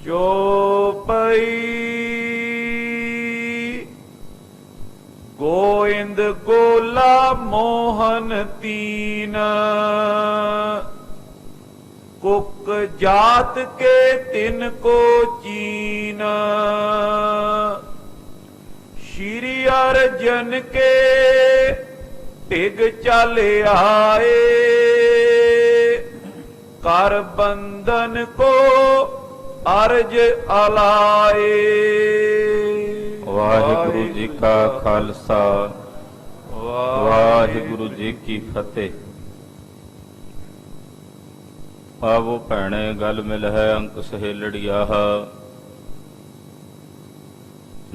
ਚੋਪਈ ਗੋਇੰਦ ਗੋਲਾ ਮੋਹਨ ਤੀਨ ਕੁਕ ਜਾਤ ਕੇ ਤਿਨ ਕੋ ਚੀਨ ਸ਼੍ਰੀ ਅਰਜਨ ਕੇ ਢਿਗ ਚਲ ਆਏ ਕਰ ਬੰਧਨ ਕੋ ਅਰਜ ਅਲਾਏ। ਵਾਹਿਗੁਰੂ ਜੀ ਕਾ ਖਾਲਸਾ ਵਾਹਿਗੁਰੂ ਜੀ ਕੀ ਫਤਿਹ। ਆਵੋ ਭੈਣੇ ਗਲ ਮਿਲ ਹੈ ਅੰਕ ਸਹੇਲੜਿਆ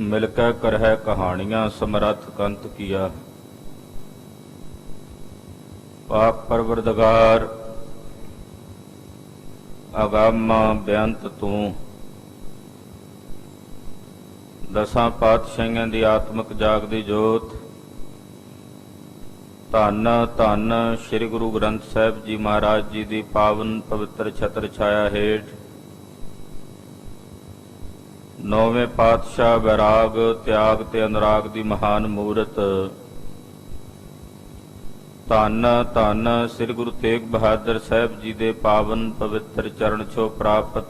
ਮਿਲ ਕੇ ਕਰਹਿ ਕਹਾਣੀਆਂ ਸਮਰੱਥ ਕੰਤ ਕੀਆ। ਪਾਕ ਪਰਵਰਦਗਾਰ ਅਗੰਮ ਬੇਅੰਤ ਤੂੰ ਦਸਾਂ ਪਾਤਸ਼ਾਹੀਆਂ ਦੀ ਆਤਮਿਕ ਜਾਗਦੀ ਜੋਤ ਧੰਨ ਧੰਨ ਸ੍ਰੀ ਗੁਰੂ ਗ੍ਰੰਥ ਸਾਹਿਬ ਜੀ ਮਹਾਰਾਜ ਜੀ ਦੀ ਪਾਵਨ ਪਵਿੱਤਰ ਛਤਰ ਛਾਇਆ ਹੇਠ ਨੌਵੇਂ ਪਾਤਸ਼ਾਹ ਵੈਰਾਗ ਤਿਆਗ ਤੇ ਅਨੁਰਾਗ ਦੀ ਮਹਾਨ ਮੂਰਤ ਧੰਨ ਧੰਨ ਸ੍ਰੀ ਗੁਰੂ ਤੇਗ ਬਹਾਦਰ ਸਾਹਿਬ ਜੀ ਦੇ ਪਾਵਨ ਪਵਿੱਤਰ ਚਰਨ ਛੋਹ ਪ੍ਰਾਪਤ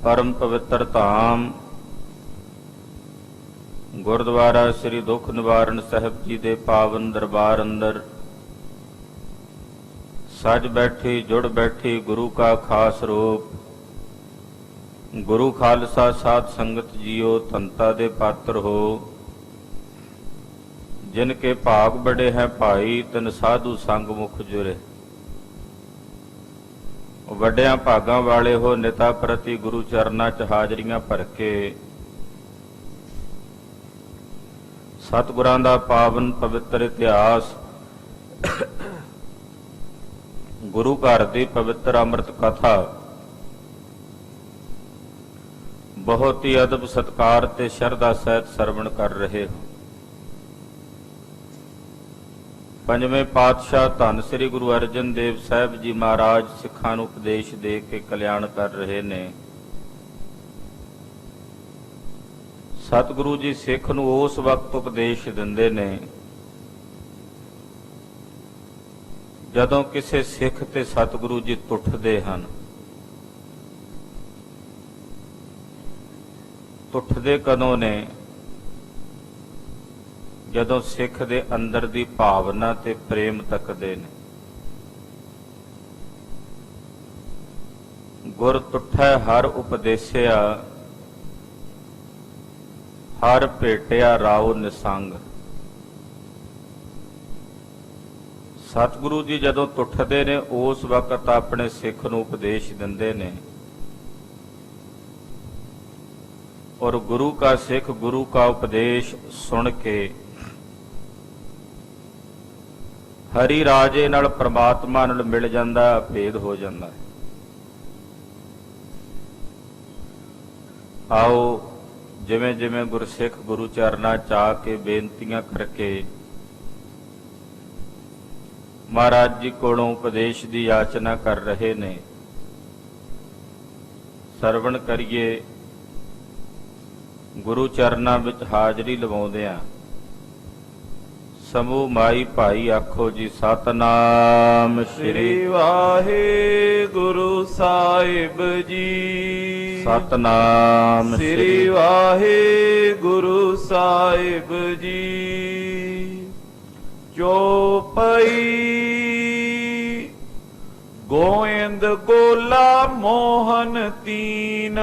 ਪਰਮ ਪਵਿੱਤਰ ਧਾਮ ਗੁਰਦੁਆਰਾ ਸ੍ਰੀ ਦੁੱਖ ਨਿਵਾਰਨ ਸਾਹਿਬ ਜੀ ਦੇ ਪਾਵਨ ਦਰਬਾਰ ਅੰਦਰ ਸਜ ਬੈਠੀ ਜੁੜ ਬੈਠੀ ਗੁਰੂ ਕਾ ਖਾਸ ਰੂਪ ਗੁਰੂ ਖਾਲਸਾ ਸਾਧ ਸੰਗਤ ਜੀਓ ਧੰਤਾ ਦੇ ਪਾਤਰ ਹੋ। ਜਿਨ ਕੇ ਭਾਗ ਬੜੇ ਹੈ ਭਾਈ ਤਿਨ ਸਾਧੂ ਸੰਗ ਮੁਖ ਜੁਰੇ। ਵੱਡਿਆਂ ਭਾਗਾਂ ਵਾਲੇ ਹੋ ਨਿਤਾ ਪ੍ਰਤੀ ਗੁਰੂ ਚਰਨਾਂ ਚ ਹਾਜ਼ਰੀਆਂ ਭਰ ਕੇ ਸਤਿਗੁਰਾਂ ਦਾ ਪਾਵਨ ਪਵਿੱਤਰ ਇਤਿਹਾਸ ਗੁਰੂ ਘਰ ਦੀ ਪਵਿੱਤਰ ਅੰਮ੍ਰਿਤ ਕਥਾ ਬਹੁਤ ਹੀ ਅਦਬ ਸਤਿਕਾਰ ਤੇ ਸ਼ਰਧਾ ਸਹਿਤ ਸਰਵਣ ਕਰ ਰਹੇ ਹੋ। ਪੰਜਵੇਂ ਪਾਤਸ਼ਾਹ ਧੰਨ ਸ੍ਰੀ ਗੁਰੂ ਅਰਜਨ ਦੇਵ ਸਾਹਿਬ ਜੀ ਮਹਾਰਾਜ ਸਿੱਖਾਂ ਨੂੰ ਉਪਦੇਸ਼ ਦੇ ਕੇ ਕਲਿਆਣ ਕਰ ਰਹੇ ਨੇ। ਸਤਿਗੁਰੂ ਜੀ ਸਿੱਖ ਨੂੰ ਉਸ ਵਕਤ ਉਪਦੇਸ਼ ਦਿੰਦੇ ਨੇ ਜਦੋਂ ਕਿਸੇ ਸਿੱਖ ਤੇ ਸਤਿਗੁਰੂ ਜੀ ਟੁੱਟਦੇ ਹਨ। ਟੁੱਟਦੇ ਕਦੋਂ ਨੇ? ਜਦੋਂ ਸਿੱਖ ਦੇ ਅੰਦਰ ਦੀ ਭਾਵਨਾ ਤੇ ਪ੍ਰੇਮ ਤੱਕਦੇ ਨੇ। ਗੁਰ ਟੁੱਟੈ ਹਰ ਉਪਦੇਸਿਆ ਹਰ ਭੇਟਿਆ ਰਾਉ ਨਿਸੰਗ। ਸਤਿਗੁਰੂ ਜੀ ਜਦੋਂ ਟੁੱਟਦੇ ਨੇ ਉਸ ਵਕਤ ਆਪਣੇ ਸਿੱਖ ਨੂੰ ਉਪਦੇਸ਼ ਦਿੰਦੇ ਨੇ ਔਰ ਗੁਰੂ ਕਾ ਸਿੱਖ ਗੁਰੂ ਕਾ ਉਪਦੇਸ਼ ਸੁਣ ਕੇ ਹਰੀ ਰਾਜੇ ਨਾਲ ਪ੍ਰਮਾਤਮਾ ਨਾਲ ਮਿਲ ਜਾਂਦਾ, ਭੇਦ ਹੋ ਜਾਂਦਾ ਹੈ। ਆਓ ਜਿਵੇਂ ਜਿਵੇਂ ਗੁਰਸਿੱਖ ਗੁਰੂ ਚਰਨਾਂ ਚ ਆ ਕੇ ਬੇਨਤੀਆਂ ਕਰਕੇ ਮਹਾਰਾਜ ਜੀ ਕੋਲੋਂ ਉਪਦੇਸ਼ ਦੀ ਯਾਚਨਾ ਕਰ ਰਹੇ ਨੇ, ਸਰਵਣ ਕਰੀਏ। ਗੁਰੂ ਚਰਨਾਂ ਵਿੱਚ ਹਾਜ਼ਰੀ ਲਵਾਉਂਦਿਆਂ ਸਮੂਹ ਮਾਈ ਭਾਈ ਆਖੋ ਜੀ ਸਤਨਾਮ ਸ੍ਰੀ ਵਾਹਿਗੁਰੂ ਸਾਹਿਬ ਜੀ। ਸਤਨਾਮ ਸ੍ਰੀ ਵਾਹਿਗੁਰੂ ਸਾਹਿਬ ਜੀ। ਚੋਪਈ ਗੋਇੰਦ ਗੋਲਾ ਮੋਹਨ ਤੀਨ।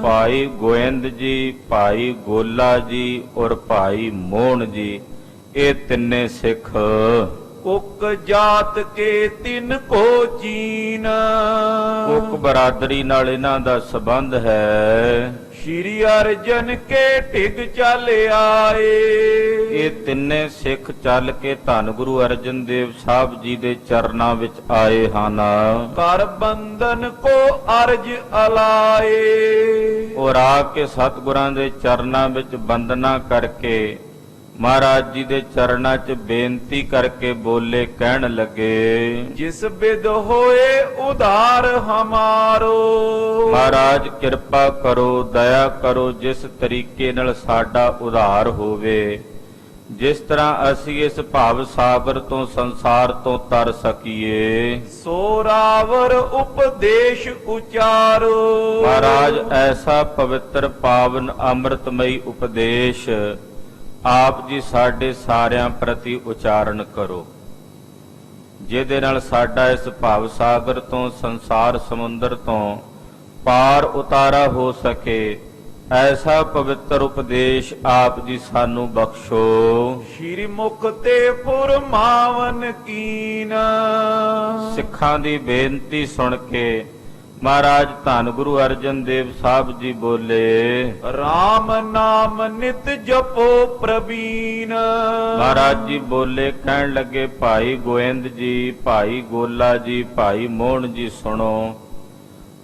ਭਾਈ ਗੋਇੰਦ ਜੀ, ਭਾਈ ਗੋਲਾ ਜੀ ਔਰ ਭਾਈ ਮੋਹਨ ਜੀ, ਇਹ ਤਿੰਨੇ ਸਿੱਖ ਕੁਕ ਜਾਤ ਕੇ ਤਿਨ ਕੋ ਚੀਨ। ਕੁਕ ਬਰਾਦਰੀ ਨਾਲ ਇਹਨਾਂ ਦਾ ਸੰਬੰਧ ਹੈ। ਸ਼੍ਰੀ ਅਰਜਨ ਕੇ ਢਿਗ ਚਲ ਆਏ। ਇਹ ਤਿੰਨੇ ਸਿੱਖ ਚੱਲ ਕੇ ਧੰਨ ਗੁਰੂ ਅਰਜਨ ਦੇਵ ਸਾਹਿਬ ਜੀ ਦੇ ਚਰਨਾਂ ਵਿੱਚ ਆਏ ਹਨ। ਕਰ ਬੰਧਨ ਕੋ ਅਰਜ ਅਲਾਏ। ਔਰ ਆ ਕੇ ਸਤਿਗੁਰਾਂ ਦੇ ਚਰਨਾਂ ਵਿੱਚ ਬੰਦਨਾ ਕਰਕੇ ਮਹਾਰਾਜ ਜੀ ਦੇ ਚਰਨਾਂ 'ਚ ਬੇਨਤੀ ਕਰਕੇ ਬੋਲੇ, ਕਹਿਣ ਲੱਗੇ, ਜਿਸ ਬਿਦ ਹੋਏ ਉਧਾਰ ਹਮਾਰੋ। ਮਹਾਰਾਜ ਕਿਰਪਾ ਕਰੋ, ਦਇਆ ਕਰੋ, ਜਿਸ ਤਰੀਕੇ ਨਾਲ ਸਾਡਾ ਉਧਾਰ ਹੋਵੇ, ਜਿਸ ਤਰ੍ਹਾਂ ਅਸੀਂ ਇਸ ਭਾਵ ਸਾਗਰ ਤੋਂ, ਸੰਸਾਰ ਤੋਂ ਤਰ ਸਕੀਏ। ਸੋਰਾਵਰ ਉਪਦੇਸ਼ ਉਚਾਰੋ। ਮਹਾਰਾਜ ਐਸਾ ਪਵਿੱਤਰ ਪਾਵਨ ਅੰਮ੍ਰਿਤਮਈ ਉਪਦੇਸ਼ ਆਪ ਜੀ ਸਾਡੇ ਸਾਰਿਆਂ ਪ੍ਰਤੀ ਉਚਾਰਨ ਕਰੋ, ਜਿਹਦੇ ਨਾਲ ਸਾਡਾ ਇਸ ਭਾਵ ਸਾਗਰ ਤੋਂ, ਸੰਸਾਰ ਸਮੁੰਦਰ ਤੋਂ ਪਾਰ ਉਤਾਰਾ ਹੋ ਸਕੇ। ਐਸਾ ਪਵਿੱਤਰ ਉਪਦੇਸ਼ ਆਪ ਜੀ ਸਾਨੂੰ ਬਖਸ਼ੋ। ਸ਼੍ਰੀ ਮੁਖ ਤੇ ਫੁਰਮਾਵਨ ਕੀਨ। ਸਿੱਖਾਂ ਦੀ ਬੇਨਤੀ ਸੁਣ ਕੇ ਮਹਾਰਾਜ ਧੰਨ ਗੁਰੂ ਅਰਜਨ ਦੇਵ ਸਾਹਿਬ ਜੀ ਬੋਲੇ, ਰਾਮ ਨਾਮ ਨਿਤ ਜਪੋ ਪ੍ਰਵੀਨ। ਮਹਾਰਾਜ ਜੀ ਬੋਲੇ, ਕਹਿਣ ਲੱਗੇ, ਭਾਈ ਗੋਇੰਦ ਜੀ, ਭਾਈ ਗੋਲਾ ਜੀ, ਭਾਈ ਮੋਹਨ ਜੀ, ਸੁਣੋ।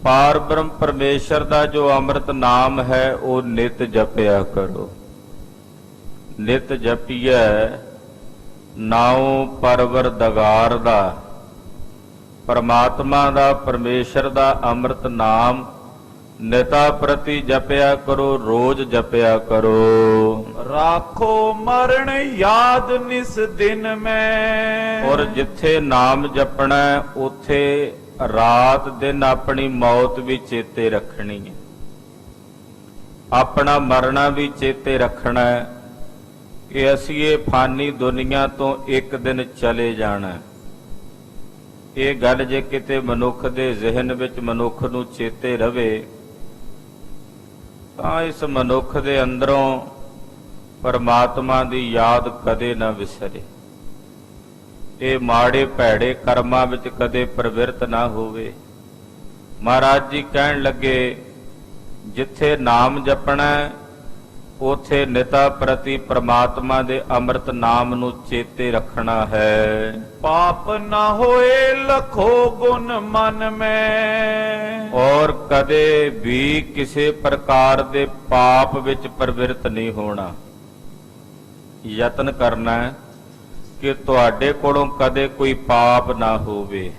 ਪਾਰ ਬ੍ਰਹਮ ਪਰਮੇਸ਼ਰ ਦਾ ਜੋ ਅੰਮ੍ਰਿਤ ਨਾਮ ਹੈ ਉਹ ਨਿਤ ਜਪਿਆ ਕਰੋ। ਨਿਤ ਜਪੀਐ ਨਾਉ ਪਰਵਰਦਗਾਰ ਦਾ, ਪਰਮਾਤਮਾ ਦਾ, ਪਰਮੇਸ਼ਰ ਦਾ ਅੰਮ੍ਰਿਤ ਨਾਮ ਨਿਤਾ ਪ੍ਰਤੀ ਜਪਿਆ ਕਰੋ, ਰੋਜ਼ ਜਪਿਆ ਕਰੋ। ਰਾਖੋ ਮਰਨ ਯਾਦ ਨਿਸ ਦਿਨ ਮੈਂ। ਔਰ ਜਿੱਥੇ ਨਾਮ ਜਪਣਾ ਉਥੇ ਰਾਤ ਦਿਨ ਆਪਣੀ ਮੌਤ ਵੀ ਚੇਤੇ ਰੱਖਣੀ ਹੈ, ਆਪਣਾ ਮਰਨਾ ਵੀ ਚੇਤੇ ਰੱਖਣਾ ਹੈ ਕਿ ਅਸੀਂ ਇਹ ਫਾਨੀ ਦੁਨੀਆ ਤੋਂ ਇੱਕ ਦਿਨ ਚਲੇ ਜਾਣਾ। ਇਹ ਗੱਲ ਜੇ ਕਿਤੇ ਮਨੁੱਖ ਦੇ ਜ਼ਿਹਨ ਵਿੱਚ ਮਨੁੱਖ ਨੂੰ ਚੇਤੇ ਰਵੇ ਤਾਂ ਇਸ ਮਨੁੱਖ ਦੇ ਅੰਦਰੋਂ ਪਰਮਾਤਮਾ ਦੀ ਯਾਦ ਕਦੇ ਨਾ ਵਿਸਰੇ। ਇਹ ਮਾੜੇ ਭੈੜੇ ਕਰਮਾਂ ਵਿੱਚ ਕਦੇ ਪ੍ਰਵਿਰਤ ਨਾ ਹੋਵੇ। ਮਹਾਰਾਜ ਜੀ ਕਹਿਣ ਲੱਗੇ, ਜਿੱਥੇ ਨਾਮ ਜਪਣਾ ਉਥੇ ਨਿਤਾ ਪ੍ਰਤੀ ਪ੍ਰਮਾਤਮਾ ਦੇ ਅੰਮ੍ਰਿਤ ਨਾਮ ਨੂੰ ਚੇਤੇ ਰੱਖਣਾ ਹੈ। ਪਾਪ ਨਾ ਹੋਏ ਲਖੋ ਗੁਣ ਮਨ ਮੈਂ। ਔਰ ਕਦੇ ਵੀ ਕਿਸੇ ਪ੍ਰਕਾਰ ਦੇ ਪਾਪ ਵਿੱਚ ਪ੍ਰਵਿਰਤ ਨਹੀਂ ਹੋਣਾ। ਯਤਨ ਕਰਨਾ ਹੈ ਕਿ ਤੁਹਾਡੇ ਕੋਲੋਂ ਕਦੇ ਕੋਈ ਪਾਪ ਨਾ ਹੋਵੇ,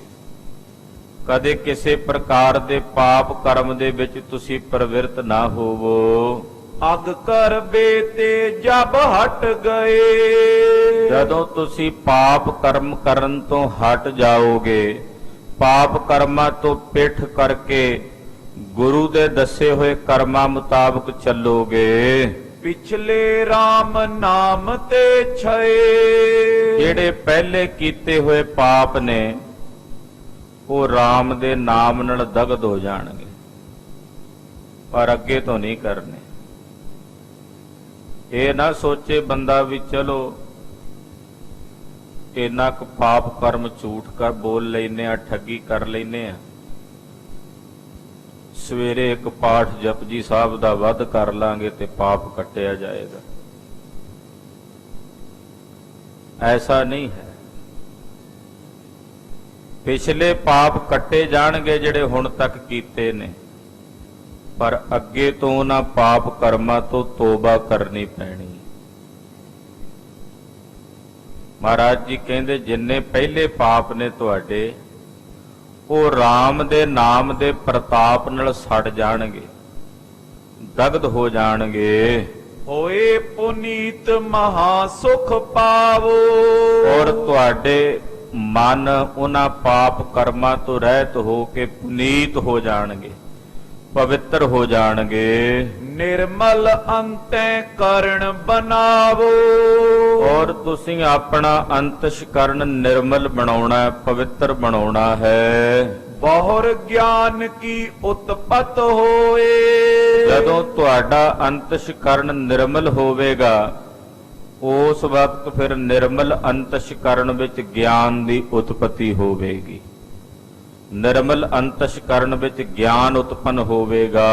ਕਦੇ ਕਿਸੇ ਪ੍ਰਕਾਰ ਦੇ ਪਾਪ ਕਰਮ ਦੇ ਵਿੱਚ ਤੁਸੀਂ ਪ੍ਰਵਿਰਤ ਨਾ ਹੋਵੋ। ਅਗ ਕਰ ਬੇਤੇ ਜਬ ਹਟ ਗਏ। ਜਦੋਂ ਤੁਸੀਂ ਪਾਪ ਕਰਮ ਕਰਨ ਤੋਂ ਹਟ ਜਾਓਗੇ, ਪਾਪ ਕਰਮਾਂ ਤੋਂ ਪਿੱਠ ਕਰਕੇ ਗੁਰੂ ਦੇ ਦੱਸੇ ਹੋਏ ਕਰਮਾਂ ਮੁਤਾਬਕ ਚੱਲੋਗੇ, ਪਿਛਲੇ RAM ਨਾਮ ਤੇ ਛਏ। ਜਿਹੜੇ ਪਹਿਲੇ ਕੀਤੇ ਹੋਏ ਪਾਪ ਨੇ ਉਹ RAM ਦੇ ਨਾਮ ਨਾਲ ਦਗਧ ਹੋ ਜਾਣਗੇ, ਪਰ ਅੱਗੇ ਤੋਂ ਨਹੀਂ ਕਰਨੇ। ਇਹ ਨਾ ਸੋਚੇ ਬੰਦਾ ਵੀ ਚਲੋ ਇੰਨਾ ਕੁ ਪਾਪ ਕਰਮ ਝੂਠ ਕਰ ਬੋਲ ਲੈਨੇ ਆ, ਠੱਗੀ ਕਰ ਲੈਨੇ ਆ, ਸਵੇਰੇ ਇੱਕ ਪਾਠ ਜਪਜੀ ਸਾਹਿਬ ਦਾ ਵੱਧ ਕਰ ਲਾਂਗੇ ਤੇ ਪਾਪ ਕੱਟਿਆ ਜਾਏਗਾ। ਐਸਾ ਨਹੀਂ ਹੈ। ਪਿਛਲੇ ਪਾਪ ਕੱਟੇ ਜਾਣਗੇ ਜਿਹੜੇ ਹੁਣ ਤੱਕ ਕੀਤੇ ਨੇ, ਪਰ ਅੱਗੇ ਤੋਂ ਉਹਨਾਂ ਪਾਪ ਕਰਮਾਂ ਤੋਂ ਤੋਬਾ ਕਰਨੀ ਪੈਣੀ। ਮਹਾਰਾਜ ਜੀ ਕਹਿੰਦੇ, ਜਿੰਨੇ ਪਹਿਲੇ ਪਾਪ ਨੇ ਤੁਹਾਡੇ ਉਹ RAM ਦੇ ਨਾਮ ਦੇ ਪ੍ਰਤਾਪ ਨਾਲ ਸੜ ਜਾਣਗੇ, ਦਗਧ ਹੋ ਜਾਣਗੇ। ਹੋਏ ਪੁਨੀਤ ਮਹਾ ਸੁਖ ਪਾਵੋ। ਔਰ ਤੁਹਾਡੇ ਮਨ ਉਹਨਾਂ ਪਾਪ ਕਰਮਾਂ ਤੋਂ ਰਹਿਤ ਹੋ ਕੇ ਪੁਨੀਤ ਹੋ ਜਾਣਗੇ, ਪਵਿੱਤਰ ਹੋ ਜਾਣਗੇ। ਨਿਰਮਲ ਅੰਤੈ ਕਰਣ ਬਨਾਵੋ। ਔਰ ਤੁਸੀਂ ਆਪਣਾ ਅੰਤਸ਼ਕਰਨ ਨਿਰਮਲ ਬਣਾਉਣਾ, ਪਵਿੱਤਰ ਬਣਾਉਣਾ ਹੈ। ਬਹੁਰ ਗਿਆਨ ਕੀ ਉਤਪਤ ਹੋਏ। ਜਦੋਂ ਤੁਹਾਡਾ ਅੰਤਸ਼ਕਰਨ ਨਿਰਮਲ ਹੋਵੇਗਾ, ਉਸ ਵਕਤ ਫਿਰ ਨਿਰਮਲ ਅੰਤਸ਼ਕਰਨ ਵਿੱਚ ਗਿਆਨ ਦੀ ਉਤਪਤੀ ਹੋਵੇਗੀ। ਨਿਰਮਲ ਅੰਤਸ਼ਕਰਨ ਵਿੱਚ ਗਿਆਨ ਉਤਪੰਨ ਹੋਵੇਗਾ।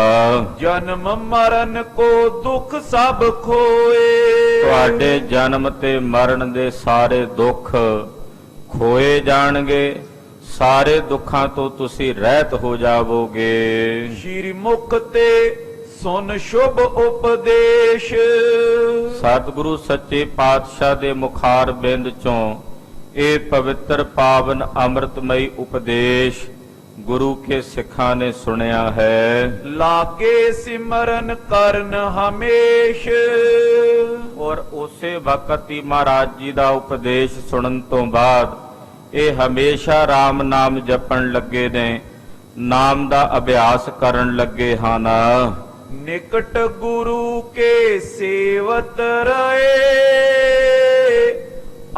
ਜਨਮ ਮਰਨ ਕੋ ਦੁੱਖ ਸਭ ਖੋਏ। ਤੁਹਾਡੇ ਜਨਮ ਤੇ ਮਰਨ ਦੇ ਸਾਰੇ ਦੁੱਖ ਖੋਏ ਜਾਣਗੇ, ਸਾਰੇ ਦੁੱਖਾਂ ਤੋਂ ਤੁਸੀਂ ਰਹਿਤ ਹੋ ਜਾਵੋਗੇ। ਸ਼੍ਰੀ ਮੁਖ ਤੇ ਸੁਨ ਸ਼ੁਭ ਉਪਦੇਸ਼। ਸਤਿਗੁਰੂ ਸੱਚੇ ਪਾਤਸ਼ਾਹ ਦੇ ਮੁਖਾਰ ਬਿੰਦ ਚੋਂ ਇਹ ਪਵਿੱਤਰ ਪਾਵਨ ਅੰਮ੍ਰਿਤਮਈ ਉਪਦੇਸ਼ ਗੁਰੂ ਕੇ ਸਿੱਖਾਂ ਨੇ ਸੁਣਿਆ ਹੈ। ਲਾਗੇ ਸਿਮਰਨ ਕਰਨ ਹਮੇਸ਼। ਔਰ ਉਸੇ ਵਕਤ ਹੀ ਮਹਾਰਾਜ ਜੀ ਦਾ ਉਪਦੇਸ਼ ਸੁਣਨ ਤੋਂ ਬਾਅਦ ਇਹ ਹਮੇਸ਼ਾ RAM ਨਾਮ ਜਪਣ ਲੱਗੇ ਨੇ, ਨਾਮ ਦਾ ਅਭਿਆਸ ਕਰਨ ਲੱਗੇ ਹਨ। ਨਿਕਟ ਗੁਰੂ ਕੇ ਸੇਵਤ ਰਹੇ,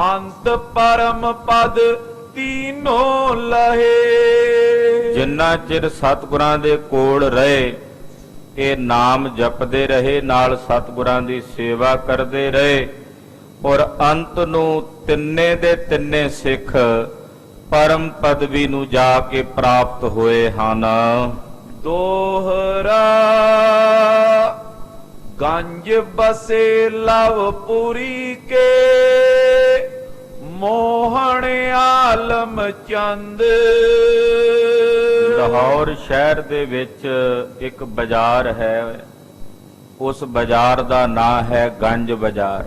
ਅੰਤ ਪਰਮ ਪਦ ਤੀਨੋਂ ਲਹੇ। ਜਿੰਨਾ ਚਿਰ ਸਤਿਗੁਰਾਂ ਦੇ ਕੋਲ ਰਹੇ, ਇਹ ਨਾਮ ਜਪਦੇ ਰਹੇ, ਨਾਲ ਸਤਿਗੁਰਾਂ ਦੀ ਸੇਵਾ ਕਰਦੇ ਰਹੇ, ਔਰ ਅੰਤ ਨੂੰ ਤਿੰਨੇ ਦੇ ਤਿੰਨੇ ਸਿੱਖ ਪਰਮ ਪਦਵੀ ਨੂੰ ਜਾ ਕੇ ਪ੍ਰਾਪਤ ਹੋਏ ਹਨ। ਦੋਹਰਾ ਗੰਜ ਬਸੇ ਲਵਪੁਰੀ ਕੇ, ਮੋਹਣ ਆਲਮ ਚੰਦ। ਲਾਹੌਰ ਸ਼ਹਿਰ ਦੇ ਵਿੱਚ ਇੱਕ ਬਾਜ਼ਾਰ ਹੈ, ਉਸ ਬਾਜ਼ਾਰ ਦਾ ਨਾਂ ਹੈ ਗੰਜ ਬਾਜ਼ਾਰ।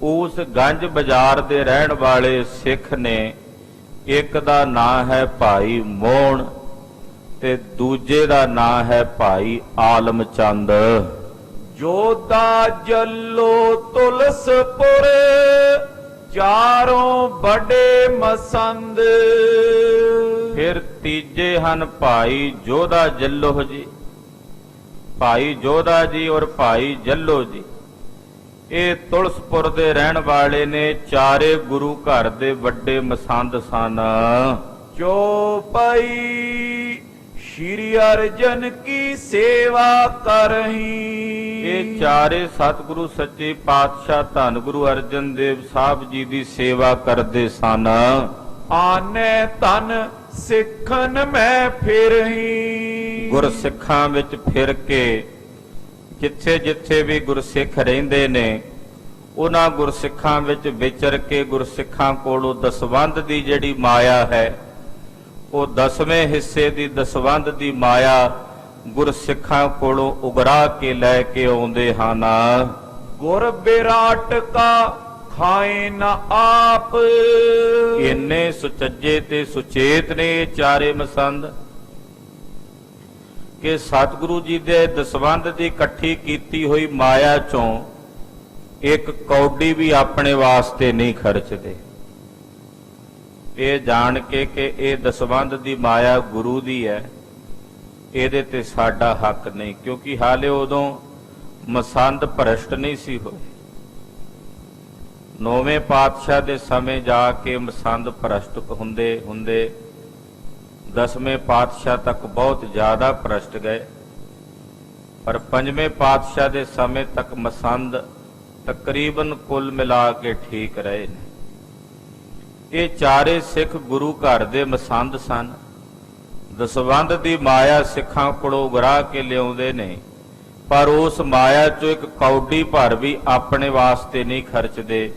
ਉਸ ਗੰਜ ਬਾਜ਼ਾਰ ਦੇ ਰਹਿਣ ਵਾਲੇ ਸਿੱਖ ਨੇ, ਇੱਕ ਦਾ ਨਾਂ ਹੈ ਭਾਈ ਮੋਹਣ ਤੇ ਦੂਜੇ ਦਾ ਨਾਂ ਹੈ ਭਾਈ ਆਲਮ ਚੰਦ। ਜੋਦਾ ਜੱਲੋ ਤੁਲਸਪੁਰ, ਚਾਰੋਂ ਬੜੇ ਮਸੰਦ। ਫਿਰ ਤੀਜੇ ਹਨ ਭਾਈ ਜੋਧਾ ਜੱਲੋ ਜੀ, ਭਾਈ ਜੋਧਾ ਜੀ ਔਰ ਭਾਈ ਜੱਲੋ ਜੀ। ਇਹ ਤੁਲਸਪੁਰ ਦੇ ਰਹਿਣ ਵਾਲੇ ਨੇ, ਚਾਰੇ ਗੁਰੂ ਘਰ ਦੇ ਵੱਡੇ ਮਸੰਦ ਸਨ। ਚੌਪਈ ਸ਼੍ਰੀ ਅਰਜਨ ਕੀ ਸੇਵਾ ਕਰਹੀ। ਇਹ ਚਾਰੇ ਸਤਿਗੁਰੂ ਸੱਚੇ ਪਾਤਸ਼ਾਹ ਧੰਨ ਗੁਰੂ ਅਰਜਨ ਦੇਵ ਸਾਹਿਬ ਜੀ ਦੀ ਸੇਵਾ ਕਰਦੇ ਸਨ। ਆਨੇ ਤਨ ਸਿੱਖਨ ਮੈਂ ਫਿਰਹੀ। ਗੁਰਸਿੱਖਾਂ ਵਿੱਚ ਫਿਰ ਕੇ ਜਿੱਥੇ ਜਿੱਥੇ ਵੀ ਗੁਰਸਿੱਖ ਰਹਿੰਦੇ ਨੇ, ਉਹਨਾਂ ਗੁਰਸਿੱਖਾਂ ਵਿੱਚ ਵਿਚਰ ਕੇ ਗੁਰਸਿੱਖਾਂ ਕੋਲੋਂ ਦਸਵੰਧ ਦੀ ਜਿਹੜੀ ਮਾਇਆ ਹੈ, ਉਹ 10ਵੇਂ ਹਿੱਸੇ ਦੀ ਦਸਵੰਧ ਦੀ ਮਾਇਆ ਗੁਰਸਿੱਖਾਂ ਕੋਲੋਂ ਉਗਰਾ ਕੇ ਲੈ ਕੇ ਆਉਂਦੇ ਹਨ। ਗੁਰ ਬਿਰਾਟ ਕਾ ਖਾਏ ਨਾ ਆਪ। ਇੰਨੇ ਸੁਚੱਜੇ ਤੇ ਸੁਚੇਤ ਨੇ ਇਹ ਚਾਰੇ ਮਸੰਦ ਕਿ ਸਤਿਗੁਰੂ ਜੀ ਦੇ ਦਸਵੰਧ ਦੀ ਇਕੱਠੀ ਕੀਤੀ ਹੋਈ ਮਾਇਆ ਚੋਂ ਇੱਕ ਕੌਡੀ ਵੀ ਆਪਣੇ ਵਾਸਤੇ ਨਹੀਂ ਖਰਚਦੇ। ਇਹ ਜਾਣ ਕੇ ਕਿ ਇਹ ਦਸਵੰਧ ਦੀ ਮਾਇਆ ਗੁਰੂ ਦੀ ਹੈ, ਇਹਦੇ ਤੇ ਸਾਡਾ ਹੱਕ ਨਹੀਂ, ਕਿਉਂਕਿ ਹਾਲੇ ਉਦੋਂ ਮਸੰਦ ਭ੍ਰਸ਼ਟ ਨਹੀਂ ਸੀ ਹੋਏ। 9ਵੇਂ ਪਾਤਸ਼ਾਹ ਦੇ ਸਮੇਂ ਜਾ ਕੇ ਮਸੰਦ ਭ੍ਰਸ਼ਟ ਹੁੰਦੇ ਹੁੰਦੇ 10ਵੇਂ ਪਾਤਸ਼ਾਹ ਤੱਕ ਬਹੁਤ ਜ਼ਿਆਦਾ ਭ੍ਰਸ਼ਟ ਗਏ, ਪਰ 5ਵੇਂ ਪਾਤਸ਼ਾਹ ਦੇ ਸਮੇਂ ਤੱਕ ਮਸੰਦ ਤਕਰੀਬਨ ਕੁੱਲ ਮਿਲਾ ਕੇ ਠੀਕ ਰਹੇ ਨੇ। ਇਹ ਚਾਰੇ ਸਿੱਖ ਗੁਰੂ ਘਰ ਦੇ ਮਸੰਦ ਸਨ। ਦਸਵੰਧ ਦੀ ਮਾਇਆ ਸਿੱਖਾਂ ਕੋਲੋਂ ਉਗਰਾ ਕੇ ਲਿਆਉਂਦੇ ਨੇ, ਪਰ ਉਸ ਮਾਇਆ ਚੋਂ ਇੱਕ ਕੌਡੀ ਭਰ ਵੀ ਆਪਣੇ ਵਾਸਤੇ ਨਹੀਂ ਖਰਚਦੇ,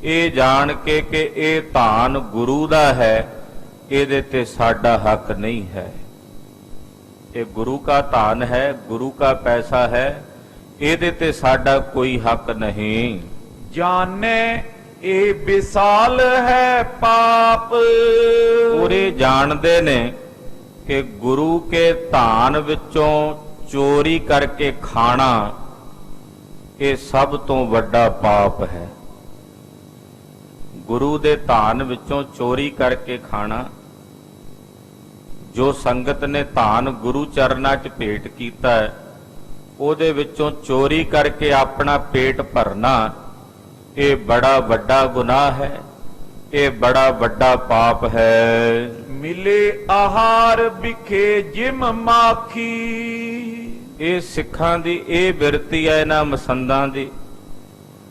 ਇਹ ਜਾਣ ਕੇ ਕਿ ਇਹ ਧਾਨ ਗੁਰੂ ਦਾ ਹੈ, ਇਹਦੇ ਤੇ ਸਾਡਾ ਹੱਕ ਨਹੀਂ ਹੈ। ਇਹ ਗੁਰੂ ਕਾ ਧਾਨ ਹੈ, ਗੁਰੂ ਕਾ ਪੈਸਾ ਹੈ, ਇਹਦੇ ਤੇ ਸਾਡਾ ਕੋਈ ਹੱਕ ਨਹੀਂ। ਜਾਣੇ ਇਹ ਵਿਸਾਲ ਹੈ ਪਾਪ। ਪੂਰੇ ਜਾਣਦੇ ਨੇ ਕਿ ਗੁਰੂ ਕੇ ਧਾਨ ਵਿੱਚੋਂ ਚੋਰੀ ਕਰਕੇ ਖਾਣਾ ਇਹ ਸਭ ਤੋਂ ਵੱਡਾ ਪਾਪ ਹੈ। ਗੁਰੂ ਦੇ ਧਾਨ ਵਿੱਚੋਂ ਚੋਰੀ ਕਰਕੇ ਖਾਣਾ, ਜੋ ਸੰਗਤ ਨੇ ਧਾਨ ਗੁਰੂ ਚਰਨਾਂ 'ਚ ਭੇਟ ਕੀਤਾ ਹੈ, ਉਹਦੇ ਵਿੱਚੋਂ ਚੋਰੀ ਕਰਕੇ ਆਪਣਾ ਪੇਟ ਭਰਨਾ, ਇਹ ਬੜਾ ਵੱਡਾ ਗੁਨਾਹ ਹੈ, ਇਹ ਬੜਾ ਵੱਡਾ ਪਾਪ ਹੈ। ਮਿਲੇ ਆਹਾਰ ਵਿਖੇ ਜਿਮ ਮਾਖੀ। ਇਹ ਸਿੱਖਾਂ ਦੀ ਇਹ ਬਿਰਤੀ ਹੈ ਇਹਨਾਂ ਮਸੰਦਾਂ ਦੀ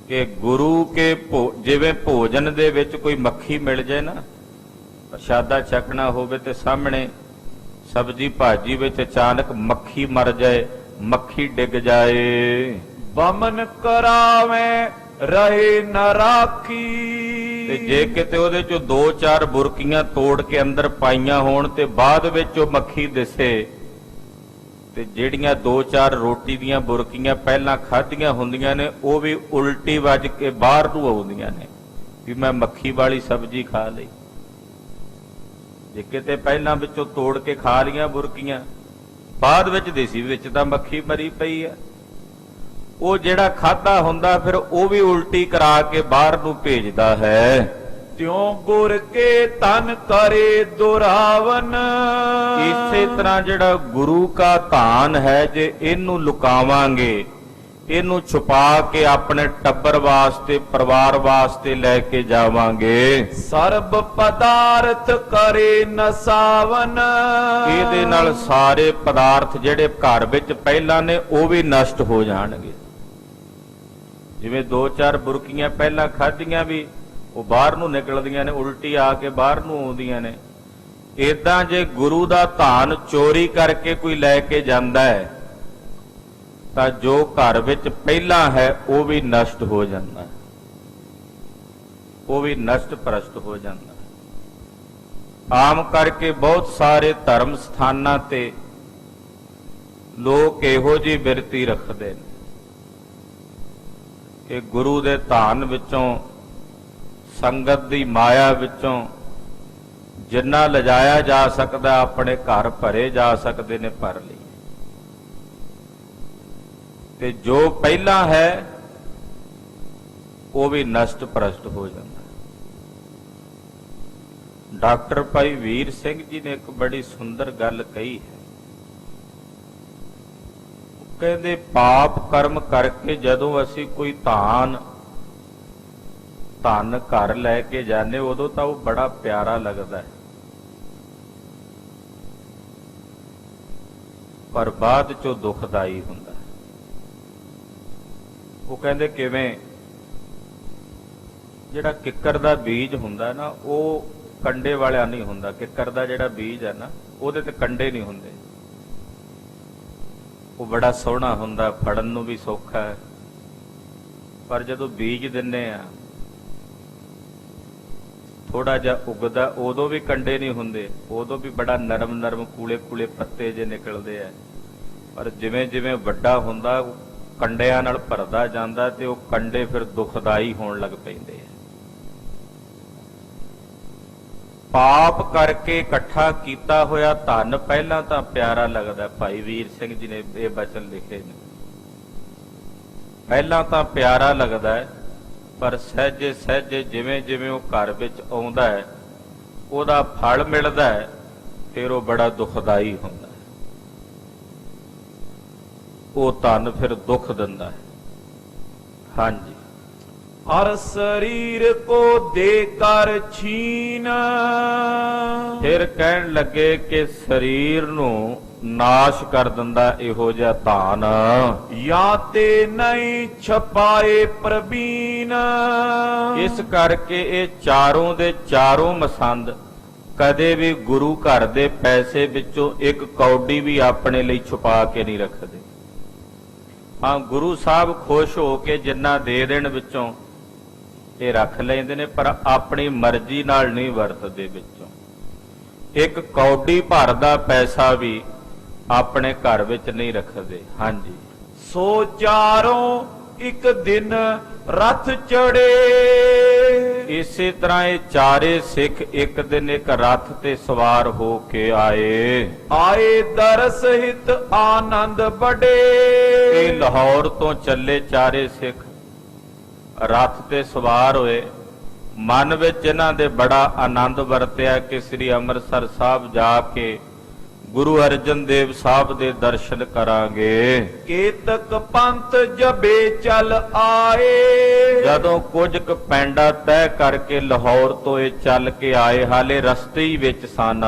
ਕਿ ਗੁਰੂ ਕੇ ਜਿਵੇਂ ਭੋਜਨ ਦੇ ਵਿੱਚ ਕੋਈ ਮੱਖੀ ਮਿਲ ਜਾਏ ਨਾ, ਪ੍ਰਸ਼ਾਦਾ ਛਕਣਾ ਹੋਵੇ ਤੇ ਸਾਹਮਣੇ ਸਬਜ਼ੀ ਭਾਜੀ ਵਿੱਚ ਅਚਾਨਕ ਮੱਖੀ ਮਰ ਜਾਏ, ਮੱਖੀ ਡਿੱਗ ਜਾਏ। ਬਮਨ ਕਰਾਵੇਂ ਰਹੇ ਨ ਰਾਖੀ। ਤੇ ਜੇ ਕਿਤੇ ਉਹਦੇ ਚੋਂ 2-4 ਬੁਰਕੀਆਂ ਤੋੜ ਕੇ ਅੰਦਰ ਪਾਈਆਂ ਹੋਣ ਤੇ ਬਾਅਦ ਵਿੱਚ ਉਹ ਮੱਖੀ ਦਿਸੇ, ਤੇ ਜਿਹੜੀਆਂ 2-4 ਰੋਟੀ ਦੀਆਂ ਬੁਰਕੀਆਂ ਪਹਿਲਾਂ ਖਾਧੀਆਂ ਹੁੰਦੀਆਂ ਨੇ ਉਹ ਵੀ ਉਲਟੀ ਵੱਜ ਕੇ ਬਾਹਰ ਨੂੰ ਆਉਂਦੀਆਂ ਨੇ ਵੀ ਮੈਂ ਮੱਖੀ ਵਾਲੀ ਸਬਜ਼ੀ ਖਾ ਲਈ। ਜੇ ਕਿਤੇ ਪਹਿਲਾਂ ਵਿੱਚੋਂ ਤੋੜ ਕੇ ਖਾ ਲੀਆਂ ਬੁਰਕੀਆਂ, ਬਾਅਦ ਵਿੱਚ ਦੇਸੀ ਵਿੱਚ ਤਾਂ ਮੱਖੀ ਮਰੀ ਪਈ ਆ, ਉਹ ਜਿਹੜਾ ਖਾਧਾ ਹੁੰਦਾ ਫਿਰ ਉਹ ਵੀ ਉਲਟੀ ਕਰਾ ਕੇ ਬਾਹਰ ਨੂੰ ਭੇਜਦਾ ਹੈ। ਤਿਉ ਗੁਰ ਕੇ ਤਨ ਕਰੇ ਦੁਰਾਵਨ। ਇਸੇ ਤਰ੍ਹਾਂ ਜਿਹੜਾ ਗੁਰੂ ਕਾ ਧਾਨ ਹੈ, ਜੇ ਇਹਨੂੰ ਲੁਕਾਵਾਂਗੇ, ਇਹਨੂੰ ਛੁਪਾ ਕੇ ਆਪਣੇ ਟੱਬਰ ਵਾਸਤੇ, ਪਰਿਵਾਰ ਵਾਸਤੇ ਲੈ ਕੇ ਜਾਵਾਂਗੇ, ਸਰਬ ਪਦਾਰਥ ਕਰੇ ਨਸਾਵਨ। ਇਹਦੇ ਨਾਲ ਸਾਰੇ ਪਦਾਰਥ ਜਿਹੜੇ ਘਰ ਵਿੱਚ ਪਹਿਲਾਂ ਨੇ ਉਹ ਵੀ ਨਸ਼ਟ ਹੋ ਜਾਣਗੇ। ਜਿਵੇਂ 2-4 ਬੁਰਕੀਆਂ ਪਹਿਲਾਂ ਖਾਧੀਆਂ ਵੀ ਉਹ ਬਾਹਰ ਨੂੰ ਨਿਕਲਦੀਆਂ ਨੇ, ਉਲਟੀ ਆ ਕੇ ਬਾਹਰ ਨੂੰ ਆਉਂਦੀਆਂ ਨੇ। ਏਦਾਂ ਜੇ ਗੁਰੂ ਦਾ ਧਾਨ ਚੋਰੀ ਕਰਕੇ ਕੋਈ ਲੈ ਕੇ ਜਾਂਦਾ ਹੈ ਤਾਂ ਜੋ ਘਰ ਵਿੱਚ ਪਹਿਲਾਂ ਹੈ ਉਹ ਵੀ ਨਸ਼ਟ ਹੋ ਜਾਂਦਾ ਹੈ, ਉਹ ਵੀ ਨਸ਼ਟ ਭ੍ਰਸ਼ਟ ਹੋ ਜਾਂਦਾ ਹੈ। ਆਮ ਕਰਕੇ ਬਹੁਤ ਸਾਰੇ ਧਰਮ ਸਥਾਨਾਂ ਤੇ ਲੋਕ ਇਹੋ ਜਿਹੀ ਬਿਰਤੀ ਰੱਖਦੇ ਨੇ ਕਿ ਗੁਰੂ ਦੇ ਧਾਨ ਵਿੱਚੋਂ, ਸੰਗਤ ਦੀ ਮਾਇਆ ਵਿੱਚੋਂ ਜਿੰਨਾ ਲਿਜਾਇਆ ਜਾ ਸਕਦਾ, ਆਪਣੇ ਘਰ ਭਰੇ ਜਾ ਸਕਦੇ ਨੇ, ਭਰ ਲਈ। ਤੇ ਜੋ ਪਹਿਲਾਂ ਹੈ ਉਹ ਵੀ ਨਸ਼ਟ ਭ੍ਰਸ਼ਟ ਹੋ ਜਾਂਦਾ। ਡਾਕਟਰ ਭਾਈ ਵੀਰ ਸਿੰਘ ਜੀ ਨੇ ਇੱਕ ਬੜੀ ਸੁੰਦਰ ਗੱਲ ਕਹੀ ਹੈ। ਉਹ ਕਹਿੰਦੇ ਪਾਪ ਕਰਮ ਕਰਕੇ ਜਦੋਂ ਅਸੀਂ ਕੋਈ ਧਨ ਘਰ ਲੈ ਕੇ ਜਾਂਦੇ ਉਦੋਂ ਤਾਂ ਉਹ ਬੜਾ ਪਿਆਰਾ ਲੱਗਦਾ ਹੈ, ਪਰ ਬਾਅਦ ਚੋਂ ਦੁਖਦਾਈ ਹੁੰਦਾ। ਉਹ ਕਹਿੰਦੇ ਕਿਵੇਂ? ਜਿਹੜਾ ਕਿੱਕਰ ਦਾ ਬੀਜ ਹੁੰਦਾ ਨਾ ਉਹ ਕੰਡੇ ਵਾਲਿਆ ਨਹੀਂ ਹੁੰਦਾ। ਕਿੱਕਰ ਦਾ ਜਿਹੜਾ ਬੀਜ ਹੈ ਨਾ ਉਹਦੇ ਤੇ ਕੰਡੇ ਨਹੀਂ ਹੁੰਦੇ, ਉਹ ਬੜਾ ਸੋਹਣਾ ਹੁੰਦਾ, ਫੜਨ ਨੂੰ ਵੀ ਸੌਖਾ ਹੈ। ਪਰ ਜਦੋਂ ਬੀਜ ਦਿੰਨੇ ਆ, ਥੋੜਾ ਜਿਹਾ ਉਗਦਾ, ਉਦੋਂ ਵੀ ਕੰਡੇ ਨਹੀਂ ਹੁੰਦੇ, ਉਦੋਂ ਵੀ ਬੜਾ ਨਰਮ ਨਰਮ ਕੂਲੇ ਕੂਲੇ ਪੱਤੇ ਜੇ ਨਿਕਲਦੇ ਆ। ਪਰ ਜਿਵੇਂ ਜਿਵੇਂ ਵੱਡਾ ਹੁੰਦਾ ਕੰਡਿਆਂ ਨਾਲ ਭਰਦਾ ਜਾਂਦਾ ਤੇ ਉਹ ਕੰਡੇ ਫਿਰ ਦੁਖਦਾਈ ਹੋਣ ਲੱਗ ਪੈਂਦੇ ਆ। ਪਾਪ ਕਰਕੇ ਇਕੱਠਾ ਕੀਤਾ ਹੋਇਆ ਧਨ ਪਹਿਲਾਂ ਤਾਂ ਪਿਆਰਾ ਲੱਗਦਾ। ਭਾਈ ਵੀਰ ਸਿੰਘ ਜੀ ਨੇ ਇਹ ਬਚਨ ਲਿਖੇ ਨੇ, ਪਹਿਲਾਂ ਤਾਂ ਪਿਆਰਾ ਲੱਗਦਾ ਹੈ, ਪਰ ਸਹਿਜੇ ਸਹਿਜੇ ਜਿਵੇਂ ਜਿਵੇਂ ਉਹ ਘਰ ਵਿੱਚ ਆਉਂਦਾ ਹੈ, ਉਹਦਾ ਫਲ ਮਿਲਦਾ ਹੈ, ਫਿਰ ਉਹ ਬੜਾ ਦੁਖਦਾਈ ਹੁੰਦਾ ਹੈ। ਉਹ ਧਨ ਫਿਰ ਦੁੱਖ ਦਿੰਦਾ ਹੈ। ਹਾਂਜੀ, ਹਰ ਸਰੀਰ ਕੋ ਦੇ ਕਰ ਛੀਨ। ਫਿਰ ਕਹਿਣ ਲੱਗੇ ਕਿ ਸਰੀਰ ਨੂੰ ਨਾਸ਼ ਕਰ ਦਿੰਦਾ ਇਹੋ ਜਿਹਾ ਧਾਨ। ਜਾਂ ਤੇ ਨਹੀਂ ਛਪਾਏ ਪ੍ਰਬੀਨ। ਇਸ ਕਰਕੇ ਇਹ ਚਾਰੋਂ ਦੇ ਚਾਰੋਂ ਮਸੰਦ ਕਦੇ ਵੀ ਗੁਰੂ ਘਰ ਦੇ ਪੈਸੇ ਵਿੱਚੋਂ ਇੱਕ ਕੌਡੀ ਵੀ ਆਪਣੇ ਲਈ ਛੁਪਾ ਕੇ ਨਹੀਂ ਰੱਖਦੇ। ਹਾਂ, ਗੁਰੂ ਸਾਹਿਬ ਖੁਸ਼ ਹੋ ਕੇ ਜਿੰਨਾ ਦੇ ਦੇਣ ਵਿੱਚੋਂ ਇਹ ਰੱਖ ਲੈਂਦੇ ਨੇ, ਪਰ ਆਪਣੀ ਮਰਜ਼ੀ ਨਾਲ ਨਹੀਂ ਵਰਤਦੇ। ਵਿੱਚੋਂ ਇੱਕ ਕੌਡੀ ਭਰ ਦਾ ਪੈਸਾ ਵੀ ਆਪਣੇ ਘਰ ਵਿੱਚ ਨਹੀਂ ਰੱਖਦੇ। ਹਾਂਜੀ, ਸੋ ਚਾਰੋਂ ਇੱਕ ਦਿਨ ਰਥ ਚੜੇ। ਇਸੇ ਤਰ੍ਹਾਂ ਇਹ ਚਾਰੇ ਸਿੱਖ ਇੱਕ ਦਿਨ ਇੱਕ ਰਥ ਤੇ ਸਵਾਰ ਹੋ ਕੇ ਆਏ ਦਰਸ ਹਿਤ ਆਨੰਦ ਬੜੇ। ਇਹ ਲਾਹੌਰ ਤੋਂ ਚੱਲੇ ਚਾਰੇ ਸਿੱਖ, ਰਥ ਤੇ ਸਵਾਰ ਹੋਏ। ਮਨ ਵਿੱਚ ਇਹਨਾਂ ਦੇ ਬੜਾ ਆਨੰਦ ਵਰਤਿਆ ਕਿ ਸ੍ਰੀ ਅੰਮ੍ਰਿਤਸਰ ਸਾਹਿਬ ਜਾ ਕੇ ਗੁਰੂ ਅਰਜਨ ਦੇਵ ਸਾਹਿਬ ਦੇ ਦਰਸ਼ਨ ਕਰਾਂਗੇ। ਕੇਤਕ ਪੰਥ ਜਬੇ ਚੱਲ ਆਏ। ਜਦੋਂ ਕੁਝ ਕੁ ਪੈਂਡਾ ਤੈਅ ਕਰਕੇ ਲਾਹੌਰ ਤੋਂ ਇਹ ਚੱਲ ਕੇ ਆਏ, ਹਾਲੇ ਰਸਤੇ ਹੀ ਵਿੱਚ ਸਨ।